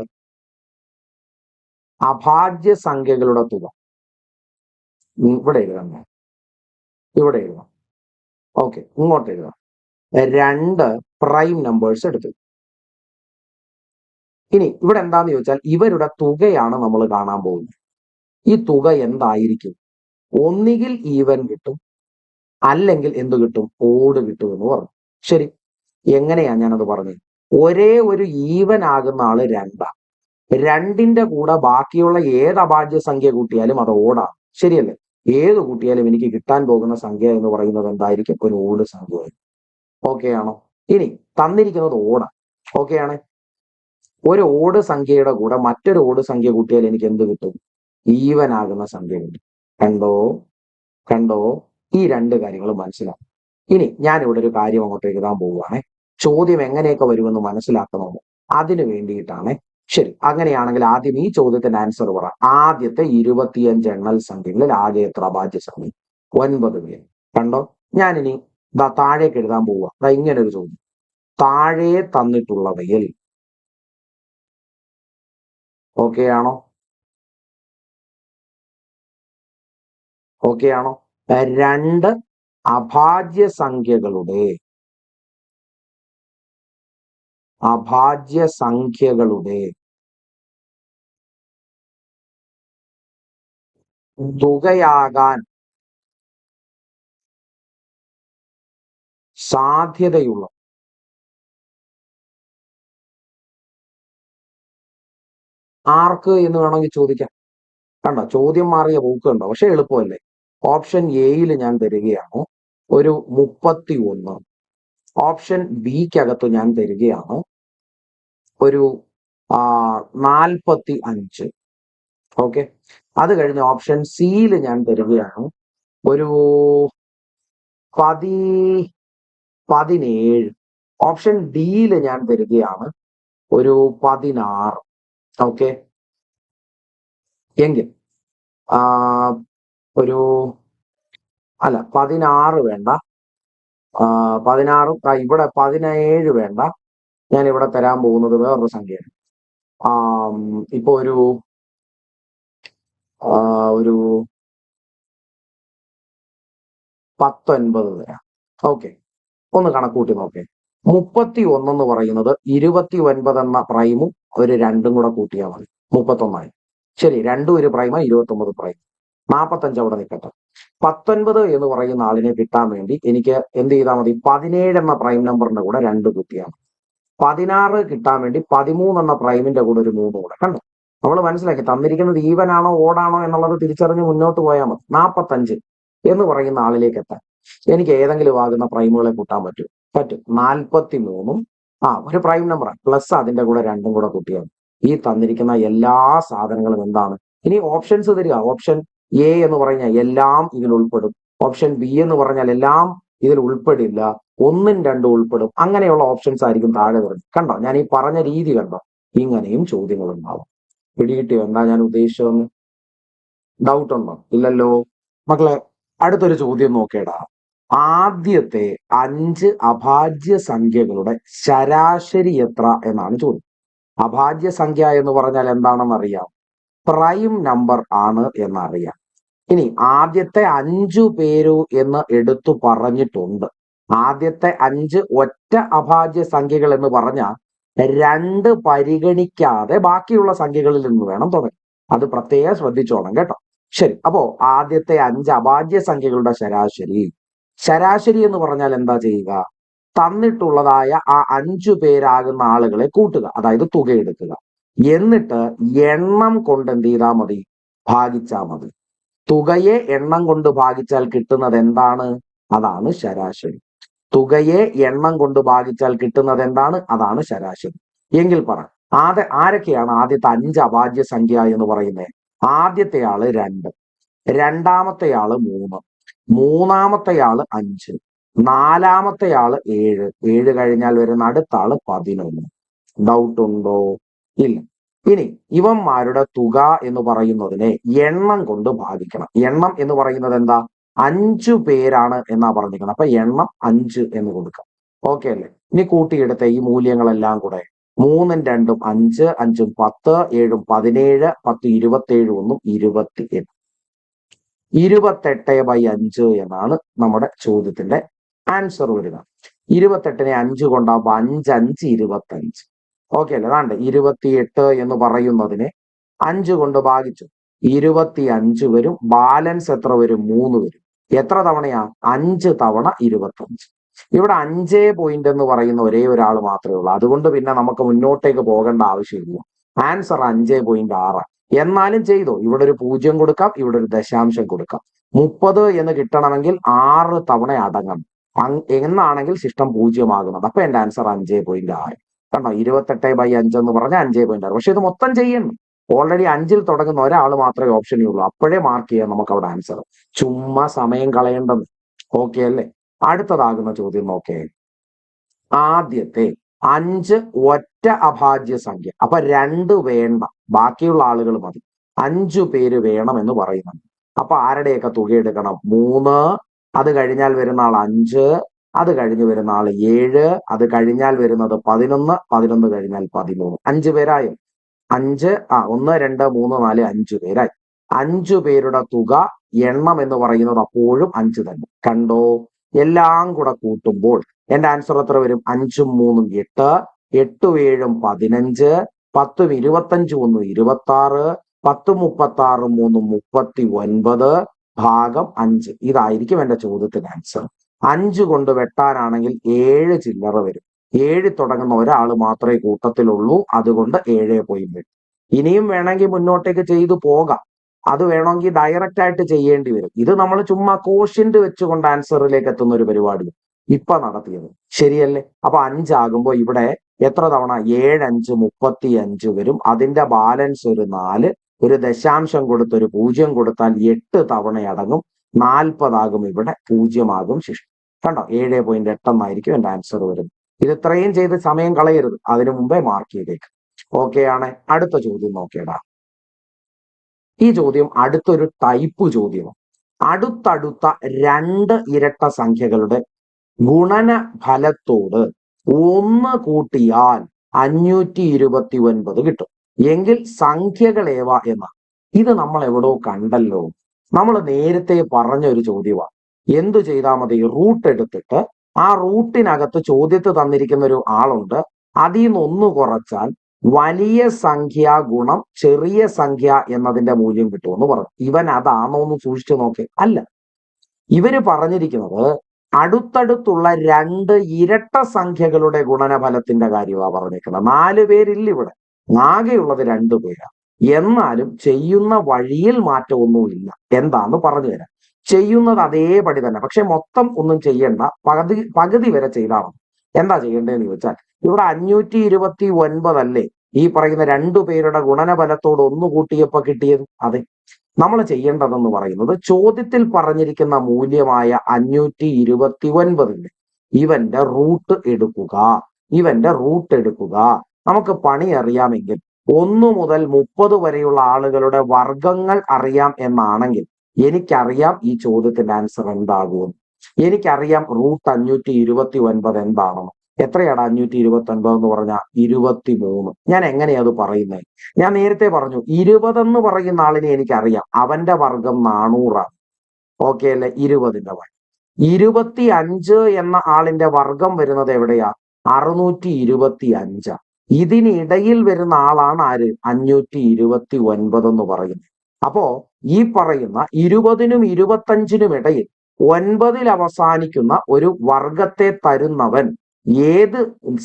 അഭാജ്യ സംഖ്യകളുടെ തുക ഇവിടെ എഴുതാം. ഇവിടെ എഴുതാം. ഓക്കെ, ഇങ്ങോട്ട് എഴുതാം. 2 പ്രൈം നമ്പേഴ്സ് എടുത്തു. ഇനി ഇവിടെ എന്താന്ന് ചോദിച്ചാൽ ഇവരുടെ തുകയാണ് നമ്മൾ കാണാൻ പോകുന്നത്. ഈ തുക എന്തായിരിക്കും? ഒന്നുകിൽ ഈവൻ കിട്ടും, അല്ലെങ്കിൽ എന്ത് കിട്ടും? ഓഡ് കിട്ടും എന്ന് പറഞ്ഞു. ശരി, എങ്ങനെയാ ഞാനത് പറഞ്ഞത്? ഒരേ ഒരു ഈവൻ ആകുന്ന ആള് രണ്ടാണ്. രണ്ടിന്റെ കൂടെ ബാക്കിയുള്ള ഏത് അഭാജ്യ സംഖ്യ കൂട്ടിയാലും അത് ഓടാം. ശരിയല്ലേ? ഏത് കൂട്ടിയാലും എനിക്ക് കിട്ടാൻ പോകുന്ന സംഖ്യ എന്ന് പറയുന്നത് എന്തായിരിക്കും? ഒരു ഓട് സംഖ്യയായിരിക്കും. ഓക്കെ ആണോ? ഇനി തന്നിരിക്കുന്നത് ഓടാ. ഓക്കെ ആണ്. ഒരു ഓട് സംഖ്യയുടെ കൂടെ മറ്റൊരു ഓട് സംഖ്യ കൂട്ടിയാൽ എനിക്ക് എന്ത് കിട്ടും? ഈവൻ ആകുന്ന സംഖ്യ കിട്ടും. കണ്ടോ? കണ്ടോ? ഈ രണ്ട് കാര്യങ്ങൾ മനസ്സിലാക്കും. ഇനി ഞാൻ ഇവിടെ ഒരു കാര്യം അങ്ങോട്ട് എഴുതാൻ പോവുകയാണെ. ചോദ്യം എങ്ങനെയൊക്കെ വരുമെന്ന് മനസ്സിലാക്കണമെന്ന്. അതിനു വേണ്ടിയിട്ടാണ്. ശരി, അങ്ങനെയാണെങ്കിൽ ആദ്യം ഈ ചോദ്യത്തിന്റെ ആൻസർ പറ. ആദ്യത്തെ 25 എണ്ണൽ സംഖ്യകളിൽ ആകെ എത്ര അഭാജ്യ സംഖ്യ? 9 പേര്. കണ്ടോ? ഞാനിനി താഴേക്ക് എഴുതാൻ പോവുക. ഇങ്ങനെ ഒരു ചോദ്യം. താഴെ തന്നിട്ടുള്ളവയിൽ ഓക്കെ ആണോ? ഓക്കെ ആണോ? രണ്ട് അഭാജ്യ സംഖ്യകളുടെ തുകയാകാൻ സാധ്യതയുള്ള ആർക്ക് എന്ന് വേണമെങ്കിൽ ചോദിക്കാം. കണ്ടോ? ചോദ്യം മാറിയ പോക്ക് കണ്ടോ? പക്ഷെ എളുപ്പമല്ലേ? ഓപ്ഷൻ എയിൽ ഞാൻ തരികയാണ് ഒരു 31. ഓപ്ഷൻ ബിക്കകത്ത് ഞാൻ തരികയാണ് ഒരു 45. ഓക്കെ. അത് കഴിഞ്ഞ് ഓപ്ഷൻ സിയിൽ ഞാൻ തരികയാണ് ഒരു 17. ഓപ്ഷൻ ഡിയിൽ ഞാൻ തരികയാണ് ഒരു 16. ഓക്കെ. എങ്കിൽ ഒരു 16 വേണ്ട, 16 ഇവിടെ 17 വേണ്ട. ഞാൻ ഇവിടെ തരാൻ പോകുന്നത് വേറൊരു സംഖ്യയാണ്. ഇപ്പൊ ഒരു 19 തരാം. ഓക്കെ. ഒന്ന് കണക്കൂട്ടി നോക്കേ. 31 എന്ന് പറയുന്നത് 29 എന്ന പ്രൈമും ഒരു 2ഉം കൂടെ കൂട്ടിയാൽ മതി. 31ആയി. ശരി, 2 ഒരു പ്രൈമ, 29 പ്രൈം. 45 അവിടെ നിൽക്കട്ടെ. 19 എന്ന് പറയുന്ന ആളിനെ കിട്ടാൻ വേണ്ടി എനിക്ക് എന്ത് ചെയ്താൽ മതി? 17 എന്ന പ്രൈം നമ്പറിന്റെ കൂടെ 2 കൂട്ടിയാൽ മതി. 16 കിട്ടാൻ വേണ്ടി 13 എന്ന പ്രൈമിന്റെ കൂടെ ഒരു 3 കൂടെ. കണ്ടോ? നമ്മൾ മനസ്സിലാക്കി തന്നിരിക്കുന്നത് ഈവൻ ആണോ ഓടാണോ എന്നുള്ളത് തിരിച്ചറിഞ്ഞ് മുന്നോട്ട് പോയാൽ മതി. 45 എന്ന് പറയുന്ന ആളിലേക്ക് എത്താൻ എനിക്ക് ഏതെങ്കിലും ആകുന്ന പ്രൈമുകളെ കൂട്ടാൻ പറ്റും. 43ഉം ഒരു പ്രൈം നമ്പറാണ്, പ്ലസ് അതിന്റെ കൂടെ 2ഉം കൂടെ കൂട്ടിയാൽ ഈ തന്നിരിക്കുന്ന എല്ലാ സാധനങ്ങളും എന്താണ്? ഇനി ഓപ്ഷൻസ് തരിക. ഓപ്ഷൻ എ എന്ന് പറഞ്ഞാൽ എല്ലാം ഇതിൽ ഉൾപ്പെടും. ഓപ്ഷൻ ബി എന്ന് പറഞ്ഞാൽ എല്ലാം ഇതിൽ ഉൾപ്പെടില്ല. 1ഉം 2ഉം ഉൾപ്പെടും. അങ്ങനെയുള്ള ഓപ്ഷൻസ് ആയിരിക്കും താഴെ വരുന്നത്. കണ്ടോ? ഞാൻ ഈ പറഞ്ഞ രീതി കണ്ടോ? ഇങ്ങനെയും ചോദ്യങ്ങൾ ഉണ്ടാവും. പിടികിട്ടിയോ എന്താ ഞാൻ ഉദ്ദേശിച്ചതെന്ന്? ഡൗട്ട് ഉണ്ടോ? ഇല്ലല്ലോ. മക്കളെ, അടുത്തൊരു ചോദ്യം നോക്കേടാ. ആദ്യത്തെ 5 അഭാജ്യ സംഖ്യകളുടെ ശരാശരി എത്ര എന്നാണ് ചോദ്യം. അഭാജ്യ സംഖ്യ എന്ന് പറഞ്ഞാൽ എന്താണെന്ന് അറിയാം. പ്രൈം നമ്പർ ആണ് എന്നറിയാം. ഇനി ആദ്യത്തെ 5 പേരു എന്ന് എടുത്തു പറഞ്ഞിട്ടുണ്ട്. ആദ്യത്തെ 5 ഒറ്റ അഭാജ്യ സംഖ്യകൾ എന്ന് പറഞ്ഞാൽ 2 പരിഗണിക്കാതെ ബാക്കിയുള്ള സംഖ്യകളിൽ നിന്ന് വേണം തുടങ്ങാൻ. അത് പ്രത്യേകം ശ്രദ്ധിച്ചോണം കേട്ടോ. ശരി, അപ്പോ ആദ്യത്തെ 5 അഭാജ്യ സംഖ്യകളുടെ ശരാശരി എന്ന് പറഞ്ഞാൽ എന്താ ചെയ്യുക? തന്നിട്ടുള്ളതായ ആ 5 പേരാകുന്ന ആളുകളെ കൂട്ടുക, അതായത് തുക എടുക്കുക. എന്നിട്ട് എണ്ണം കൊണ്ട് എന്ത് ചെയ്താൽ മതി? ഭാഗിച്ചാൽ മതി. തുകയെ എണ്ണം കൊണ്ട് ഭാഗിച്ചാൽ കിട്ടുന്നത് എന്താണ്? അതാണ് ശരാശരി. തുകയെ എണ്ണം കൊണ്ട് ഭാഗിച്ചാൽ കിട്ടുന്നത് എന്താണ്? അതാണ് ശരാശരി. എങ്കിൽ പറ, ആരൊക്കെയാണ് ആദ്യത്തെ 5 അഭാജ്യ സംഖ്യ എന്ന് പറയുന്നത്? ആദ്യത്തെ ആള് 2, രണ്ടാമത്തെ ആള് 3, മൂന്നാമത്തെ ആള് 5, നാലാമത്തെ ആള് 7, 7 കഴിഞ്ഞാൽ വരുന്ന അടുത്ത ആള് 11. ഡൗട്ട് ഉണ്ടോ? ഇല്ല. ഇനി ഇവന്മാരുടെ തുക എന്ന് പറയുന്നതിനെ എണ്ണം കൊണ്ട് ഭാഗിക്കണം. എണ്ണം എന്ന് പറയുന്നത് എന്താ? 5 പേരാണ് എന്നാ പറഞ്ഞിരിക്കുന്നത്. അപ്പൊ എണ്ണം 5 എന്ന് കൊടുക്കാം. ഓക്കെ അല്ലേ? ഇനി കൂട്ടിയെടുത്ത ഈ മൂല്യങ്ങളെല്ലാം കൂടെ 3ഉം 2ഉം 5, 5ഉം 10, 7ഉം 17, 10 27, 1 28. 28/5 എന്നാണ് നമ്മുടെ ചോദ്യത്തിന്റെ ആൻസർ വരിക. 28നെ 5 കൊണ്ടാകുമ്പോ 5 5 25. ഓക്കെ അല്ലേ? അതാണ്ട് 28 എന്ന് പറയുന്നതിനെ 5 കൊണ്ട് ഭാഗിച്ചു 25 വരും. ബാലൻസ് എത്ര വരും? 3 വരും. എത്ര തവണയാ? 5 തവണ 25. ഇവിടെ 5 എന്ന് പറയുന്ന ഒരേ ഒരാൾ മാത്രമേ ഉള്ളൂ. അതുകൊണ്ട് പിന്നെ നമുക്ക് മുന്നോട്ടേക്ക് പോകേണ്ട ആവശ്യമില്ല. ആൻസർ 5.6. എന്നാലും ചെയ്തോ, ഇവിടെ ഒരു 0 കൊടുക്കാം, ഇവിടെ ഒരു ദശാംശം കൊടുക്കാം. 30 എന്ന് കിട്ടണമെങ്കിൽ 6 തവണ അടങ്ങണം. എന്നാണെങ്കിൽ ശിഷ്ടം 0 ആകുന്നത്. അപ്പൊ എന്റെ ആൻസർ 5.6. കണ്ടോ, 28/5 എന്ന് പറഞ്ഞാൽ 5.6. പക്ഷെ ഇത് മൊത്തം ചെയ്യണം. ഓൾറെഡി 5-ൽ തുടങ്ങുന്ന ഒരാൾ മാത്രമേ ഓപ്ഷനേ ഉള്ളൂ. അപ്പോഴേ മാർക്ക് ചെയ്യാം നമുക്ക് അവിടെ ആൻസർ. ചുമ്മാ സമയം കളയേണ്ടത്. ഓക്കെ അല്ലേ? അടുത്തതാകുന്ന ചോദ്യം നോക്കേ. ആദ്യത്തെ 5 ഒറ്റ അഭാജ്യ സംഖ്യ. അപ്പൊ 2 വേണ്ട, ബാക്കിയുള്ള ആളുകൾ മതി. 5 പേര് വേണം എന്ന് പറയുന്നുണ്ട്. അപ്പൊ ആരുടെയൊക്കെ തുക എടുക്കണം? 3, അത് കഴിഞ്ഞാൽ വരുന്ന ആൾ 5, അത് കഴിഞ്ഞ് വരുന്ന ആൾ 7, അത് കഴിഞ്ഞാൽ വരുന്നത് 11, 11 കഴിഞ്ഞാൽ 13. 5 പേരായോ? 5 1 2 3 4 5 പേരായി. 5 പേരുടെ തുക എണ്ണം എന്ന് പറയുന്നത് അപ്പോഴും 5 തന്നെ. കണ്ടോ, എല്ലാം കൂടെ കൂട്ടുമ്പോൾ എന്റെ ആൻസർ എത്ര വരും? 5ഉം 3ഉം 8, 8ഉം 7ഉം 15, 10ഉം 25 1 26, 10ഉം 36 3 39 ഭാഗം 5. ഇതായിരിക്കും എന്റെ ചോദ്യത്തിന്റെ ആൻസർ. 5 കൊണ്ട് വെട്ടാനാണെങ്കിൽ 7 ചില്ലറ വരും. 7 തുടങ്ങുന്ന ഒരാൾ മാത്രമേ കൂട്ടത്തിലുള്ളൂ. അതുകൊണ്ട് 7.8. ഇനിയും വേണമെങ്കിൽ മുന്നോട്ടേക്ക് ചെയ്തു പോകാം. അത് വേണമെങ്കിൽ ഡയറക്റ്റ് ആയിട്ട് ചെയ്യേണ്ടി വരും. ഇത് നമ്മൾ ചുമ്മാ കോഷ്യന്റ് വെച്ചുകൊണ്ട് ആൻസറിലേക്ക് എത്തുന്ന ഒരു പരിപാടി ഇപ്പൊ നടത്തിയത്. ശരിയല്ലേ? അപ്പൊ 5 ആകുമ്പോൾ ഇവിടെ എത്ര തവണ? 7 5 35 വരും. അതിന്റെ ബാലൻസ് ഒരു 4, ഒരു ദശാംശം കൊടുത്ത് ഒരു 0 കൊടുത്താൽ 8 തവണ അടങ്ങും. 40 ആകും. ഇവിടെ 0 ആകും ശിഷ്ടം. കണ്ടോ, 7.8 എന്നായിരിക്കും എന്റെ ആൻസർ വരുന്നത്. ഇത് ഇത്രയും ചെയ്ത് സമയം കളയരുത്. അതിനു മുമ്പേ മാർക്ക് ചെയ്തേക്ക്. ഓക്കെ ആണ്. അടുത്ത ചോദ്യം നോക്കേടാ. ഈ ചോദ്യം അടുത്തൊരു ടൈപ്പ് ചോദ്യമാണ്. അടുത്തടുത്ത 2 ഇരട്ട സംഖ്യകളുടെ ഗുണന ഫലത്തോട് 1 കൂട്ടിയാൽ 529 കിട്ടും. എങ്കിൽ സംഖ്യകൾ ഏവ എന്ന. ഇത് നമ്മൾ എവിടോ കണ്ടല്ലോ. നമ്മൾ നേരത്തെ പറഞ്ഞ ഒരു ചോദ്യമാണ്. എന്തു ചെയ്താൽ മതി? റൂട്ട് എടുത്തിട്ട് ആ റൂട്ടിനകത്ത് ചോദ്യത്തിൽ തന്നിരിക്കുന്ന ഒരു ആളുണ്ട്. അതിൽ നിന്ന് 1 കുറച്ചാൽ വലിയ സംഖ്യ ഗുണം ചെറിയ സംഖ്യ എന്നതിന്റെ മൂല്യം കിട്ടുമെന്ന് പറഞ്ഞു. ഇവൻ അതാണോ എന്ന് സൂക്ഷിച്ചു നോക്കേ. അല്ല, ഇവര് പറഞ്ഞിരിക്കുന്നത് അടുത്തടുത്തുള്ള 2 ഇരട്ട സംഖ്യകളുടെ ഗുണനഫലത്തിന്റെ കാര്യമാണ് പറഞ്ഞിരിക്കുന്നത്. 4 പേരില്ല ഇവിടെ, ആകെയുള്ളത് 2 പേരാ. എന്നാലും ചെയ്യുന്ന വഴിയിൽ മാറ്റമൊന്നുമില്ല. എന്താന്ന് പറഞ്ഞു തരാം. ചെയ്യുന്നത് അതേപടി തന്നെ, പക്ഷെ മൊത്തം ഒന്നും ചെയ്യണ്ട, പകുതി വരെ ചെയ്താൽ മതി. എന്താ ചെയ്യേണ്ടതെന്ന് ചോദിച്ചാൽ, ഇവിടെ 529 അല്ലേ ഈ പറയുന്ന 2 പേരുടെ ഗുണനഫലത്തോട് 1 കൂട്ടിയപ്പോ കിട്ടിയത്? അതെ. നമ്മൾ ചെയ്യേണ്ടതെന്ന് പറയുന്നത് ചോദ്യത്തിൽ പറഞ്ഞിരിക്കുന്ന മൂല്യമായ 529 ഇവന്റെ റൂട്ട് എടുക്കുക. നമുക്ക് പണി അറിയാമെങ്കിൽ 1 മുതൽ 30 വരെയുള്ള ആളുകളുടെ വർഗങ്ങൾ അറിയാം എന്നാണെങ്കിൽ എനിക്കറിയാം ഈ ചോദ്യത്തിന്റെ ആൻസർ എന്താകുമെന്ന്. എനിക്കറിയാം റൂട്ട് 529 എന്താണെന്ന്. എത്രയാണ് 529 എന്ന് പറഞ്ഞാൽ 23. ഞാൻ എങ്ങനെയാ അത് പറയുന്നത്? ഞാൻ നേരത്തെ പറഞ്ഞു 20 എന്ന് പറയുന്ന ആളിനെ എനിക്കറിയാം. അവന്റെ വർഗം 400. ഓക്കെ അല്ലെ? 20ന്റെ വർഗം. 25 എന്ന ആളിന്റെ വർഗം വരുന്നത് എവിടെയാ? 625. ഇതിനിടയിൽ വരുന്ന ആളാണ് ആര്? 529 എന്ന് പറയുന്നത്. അപ്പോ ഈ പറയുന്ന 20നും 25നും ഇടയിൽ 9ൽ അവസാനിക്കുന്ന ഒരു വർഗത്തെ തരുന്നവൻ ഏത്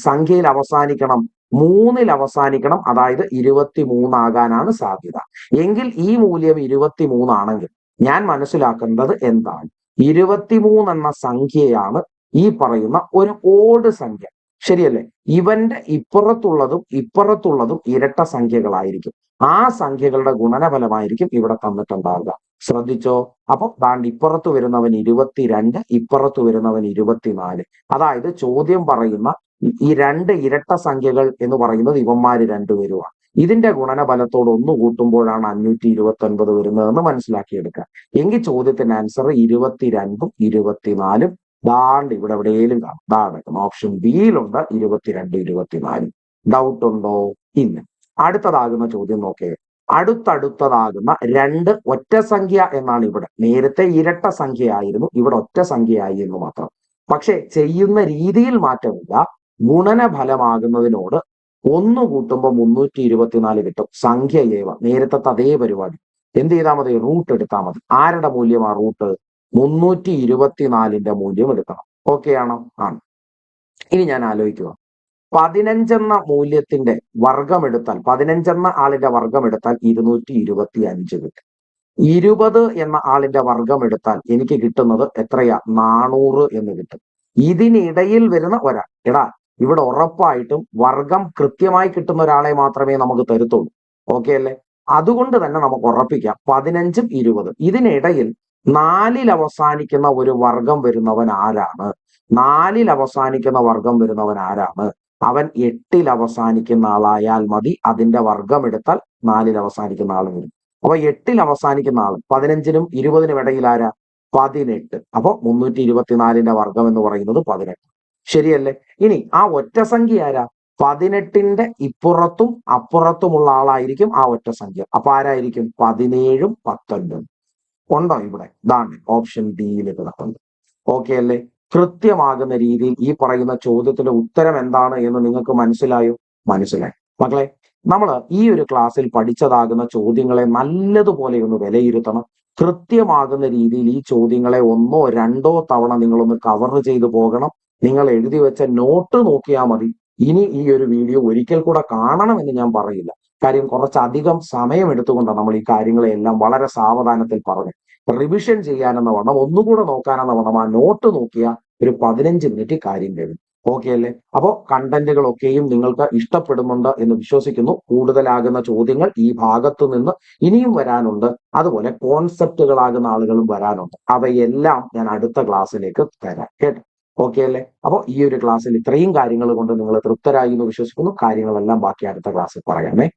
സംഖ്യയിൽ അവസാനിക്കണം? 3ൽ അവസാനിക്കണം. അതായത് 23 ആകാനാണ് സാധ്യത. എങ്കിൽ ഈ മൂല്യം 23 ആണെങ്കിൽ ഞാൻ മനസ്സിലാക്കേണ്ടത് എന്താണ്? 23 എന്ന സംഖ്യയാണ് ഈ പറയുന്ന ഒരു ഓഡ് സംഖ്യ. ശരിയല്ലേ? ഇവന്റെ ഇപ്പുറത്തുള്ളതും ഇരട്ട സംഖ്യകളായിരിക്കും. ആ സംഖ്യകളുടെ ഗുണനഫലമായിരിക്കും ഇവിടെ തന്നിട്ടുണ്ടാവുക. ശ്രദ്ധിച്ചോ? അപ്പൊ ദാണ്ട് ഇപ്പുറത്ത് വരുന്നവൻ 22, ഇപ്പുറത്ത് വരുന്നവൻ 24. അതായത് ചോദ്യം പറയുന്ന ഈ 2 ഇരട്ട സംഖ്യകൾ എന്ന് പറയുന്നത് ഇവന്മാര് 2 പേരുമാണ്. ഇതിന്റെ ഗുണനഫലത്തോട് 1 കൂട്ടുമ്പോഴാണ് 529 വരുന്നതെന്ന് മനസ്സിലാക്കിയെടുക്കുക. എങ്കിൽ ചോദ്യത്തിന്റെ ആൻസർ 22ഉം 24ഉം ദാണ്ട് ഇവിടെ എവിടെയെങ്കിലും കാണും. ദാണ്ട് ഓപ്ഷൻ ബിയിലുണ്ട് 22 24. ഡൗട്ട് ഉണ്ടോ? ഇല്ല. അടുത്തതാകുന്ന ചോദ്യം നോക്കേ. അടുത്തടുത്തതാകുന്ന 2 ഒറ്റ സംഖ്യ എന്നാണ് ഇവിടെ. നേരത്തെ ഇരട്ട സംഖ്യയായിരുന്നു, ഇവിടെ ഒറ്റ സംഖ്യയായി എന്ന് മാത്രം. പക്ഷെ ചെയ്യുന്ന രീതിയിൽ മാറ്റമില്ല. ഗുണനഫലമാകുന്നതിനോട് 1 കൂട്ടുമ്പോൾ 324 കിട്ടും. സംഖ്യ ഏവ. നേരത്തെ അതേ പരിപാടി. എന്ത് ചെയ്താൽ മതി? റൂട്ട് എടുത്താൽ മതി. ആരുടെ മൂല്യമാണ് റൂട്ട്? 324ന്റെ മൂല്യം എടുക്കണം. ഓക്കെ ആണോ? ആണ്. ഇനി ഞാൻ ആലോചിക്കുക, 15 എന്ന മൂല്യത്തിന്റെ വർഗം എടുത്താൽ, 15 എന്ന ആളിന്റെ വർഗം എടുത്താൽ 225 കിട്ടും. 20 എന്ന ആളിന്റെ വർഗം എടുത്താൽ എനിക്ക് കിട്ടുന്നത് എത്രയാ? 400 എന്ന് കിട്ടും. ഇതിനിടയിൽ വരുന്ന ഒരാൾ, എടാ ഇവിടെ ഉറപ്പായിട്ടും വർഗം കൃത്യമായി കിട്ടുന്ന ഒരാളെ മാത്രമേ നമുക്ക് തരുത്തുള്ളൂ. ഓക്കെ അല്ലേ? അതുകൊണ്ട് തന്നെ നമുക്ക് ഉറപ്പിക്കാം 15ഉം 20 ഇതിനിടയിൽ 4ൽ അവസാനിക്കുന്ന ഒരു വർഗം വരുന്നവൻ ആരാണ്? 4ൽ അവസാനിക്കുന്ന വർഗം വരുന്നവൻ ആരാണ്? അവൻ 8ൽ അവസാനിക്കുന്ന ആളായാൽ മതി. അതിന്റെ വർഗം എടുത്താൽ 4ൽ അവസാനിക്കുന്ന ആൾ വരും. അപ്പൊ 8ൽ അവസാനിക്കുന്ന ആൾ 15നും 20നും ഇടയിൽ ആരാ? 18. അപ്പൊ 324ന്റെ വർഗം എന്ന് പറയുന്നത് 18. ശരിയല്ലേ? ഇനി ആ ഒറ്റ സംഖ്യ ആരാ? 18ന്റെ ഇപ്പുറത്തും അപ്പുറത്തുമുള്ള ആളായിരിക്കും ആ ഒറ്റ സംഖ്യ. അപ്പൊ ആരായിരിക്കും? 17ഉം 19. ഉണ്ടോ ഇവിടെ? ഇതാണ് ഓപ്ഷൻ ഡിയിൽ കിടക്കുന്നത്. ഓക്കെ അല്ലേ? കൃത്യമാകുന്ന രീതിയിൽ ഈ പറയുന്ന ചോദ്യത്തിന്റെ ഉത്തരം എന്താണ് എന്ന് നിങ്ങൾക്ക് മനസ്സിലായോ? മനസ്സിലായി. മക്കളെ, നമ്മൾ ഈ ഒരു ക്ലാസ്സിൽ പഠിച്ചതാകുന്ന ചോദ്യങ്ങളെ നല്ലതുപോലെ ഒന്ന് വിലയിരുത്തണം. കൃത്യമാകുന്ന രീതിയിൽ ഈ ചോദ്യങ്ങളെ ഒന്നോ രണ്ടോ തവണ നിങ്ങളൊന്ന് കവർ ചെയ്തു പോകണം. നിങ്ങൾ എഴുതി വെച്ച നോട്ട് നോക്കിയാൽ മതി. ഇനി ഈ ഒരു വീഡിയോ ഒരിക്കൽ കൂടെ കാണണമെന്ന് ഞാൻ പറയില്ല. കാര്യം കുറച്ചധികം സമയം എടുത്തുകൊണ്ടാണ് നമ്മൾ ഈ കാര്യങ്ങളെല്ലാം വളരെ സാവധാനത്തിൽ പറഞ്ഞു. റിവിഷൻ ചെയ്യാനെന്ന വണ്ണം, ഒന്നുകൂടെ നോക്കാനെന്ന വണ്ണം ആ നോട്ട് നോക്കിയാൽ ഒരു 15 മിനിറ്റ് കാര്യം കഴിയും. ഓക്കെ അല്ലേ? അപ്പോൾ കണ്ടന്റുകളൊക്കെയും നിങ്ങൾക്ക് ഇഷ്ടപ്പെടുന്നുണ്ട് എന്ന് വിശ്വസിക്കുന്നു. കൂടുതലാകുന്ന ചോദ്യങ്ങൾ ഈ ഭാഗത്തു നിന്ന് ഇനിയും വരാനുണ്ട്. അതുപോലെ കോൺസെപ്റ്റുകളാകുന്ന ആളുകളും വരാനുണ്ട്. അവയെല്ലാം ഞാൻ അടുത്ത ക്ലാസ്സിലേക്ക് തരാം. കേട്ടോ? ഓക്കെ അല്ലേ? അപ്പോൾ ഈ ഒരു ക്ലാസ്സിൽ ഇത്രയും കാര്യങ്ങൾ കൊണ്ട് നിങ്ങൾ തൃപ്തരായി എന്ന് വിശ്വസിക്കുന്നു. കാര്യങ്ങളെല്ലാം ബാക്കി അടുത്ത ക്ലാസ്സിൽ പറയാമേ.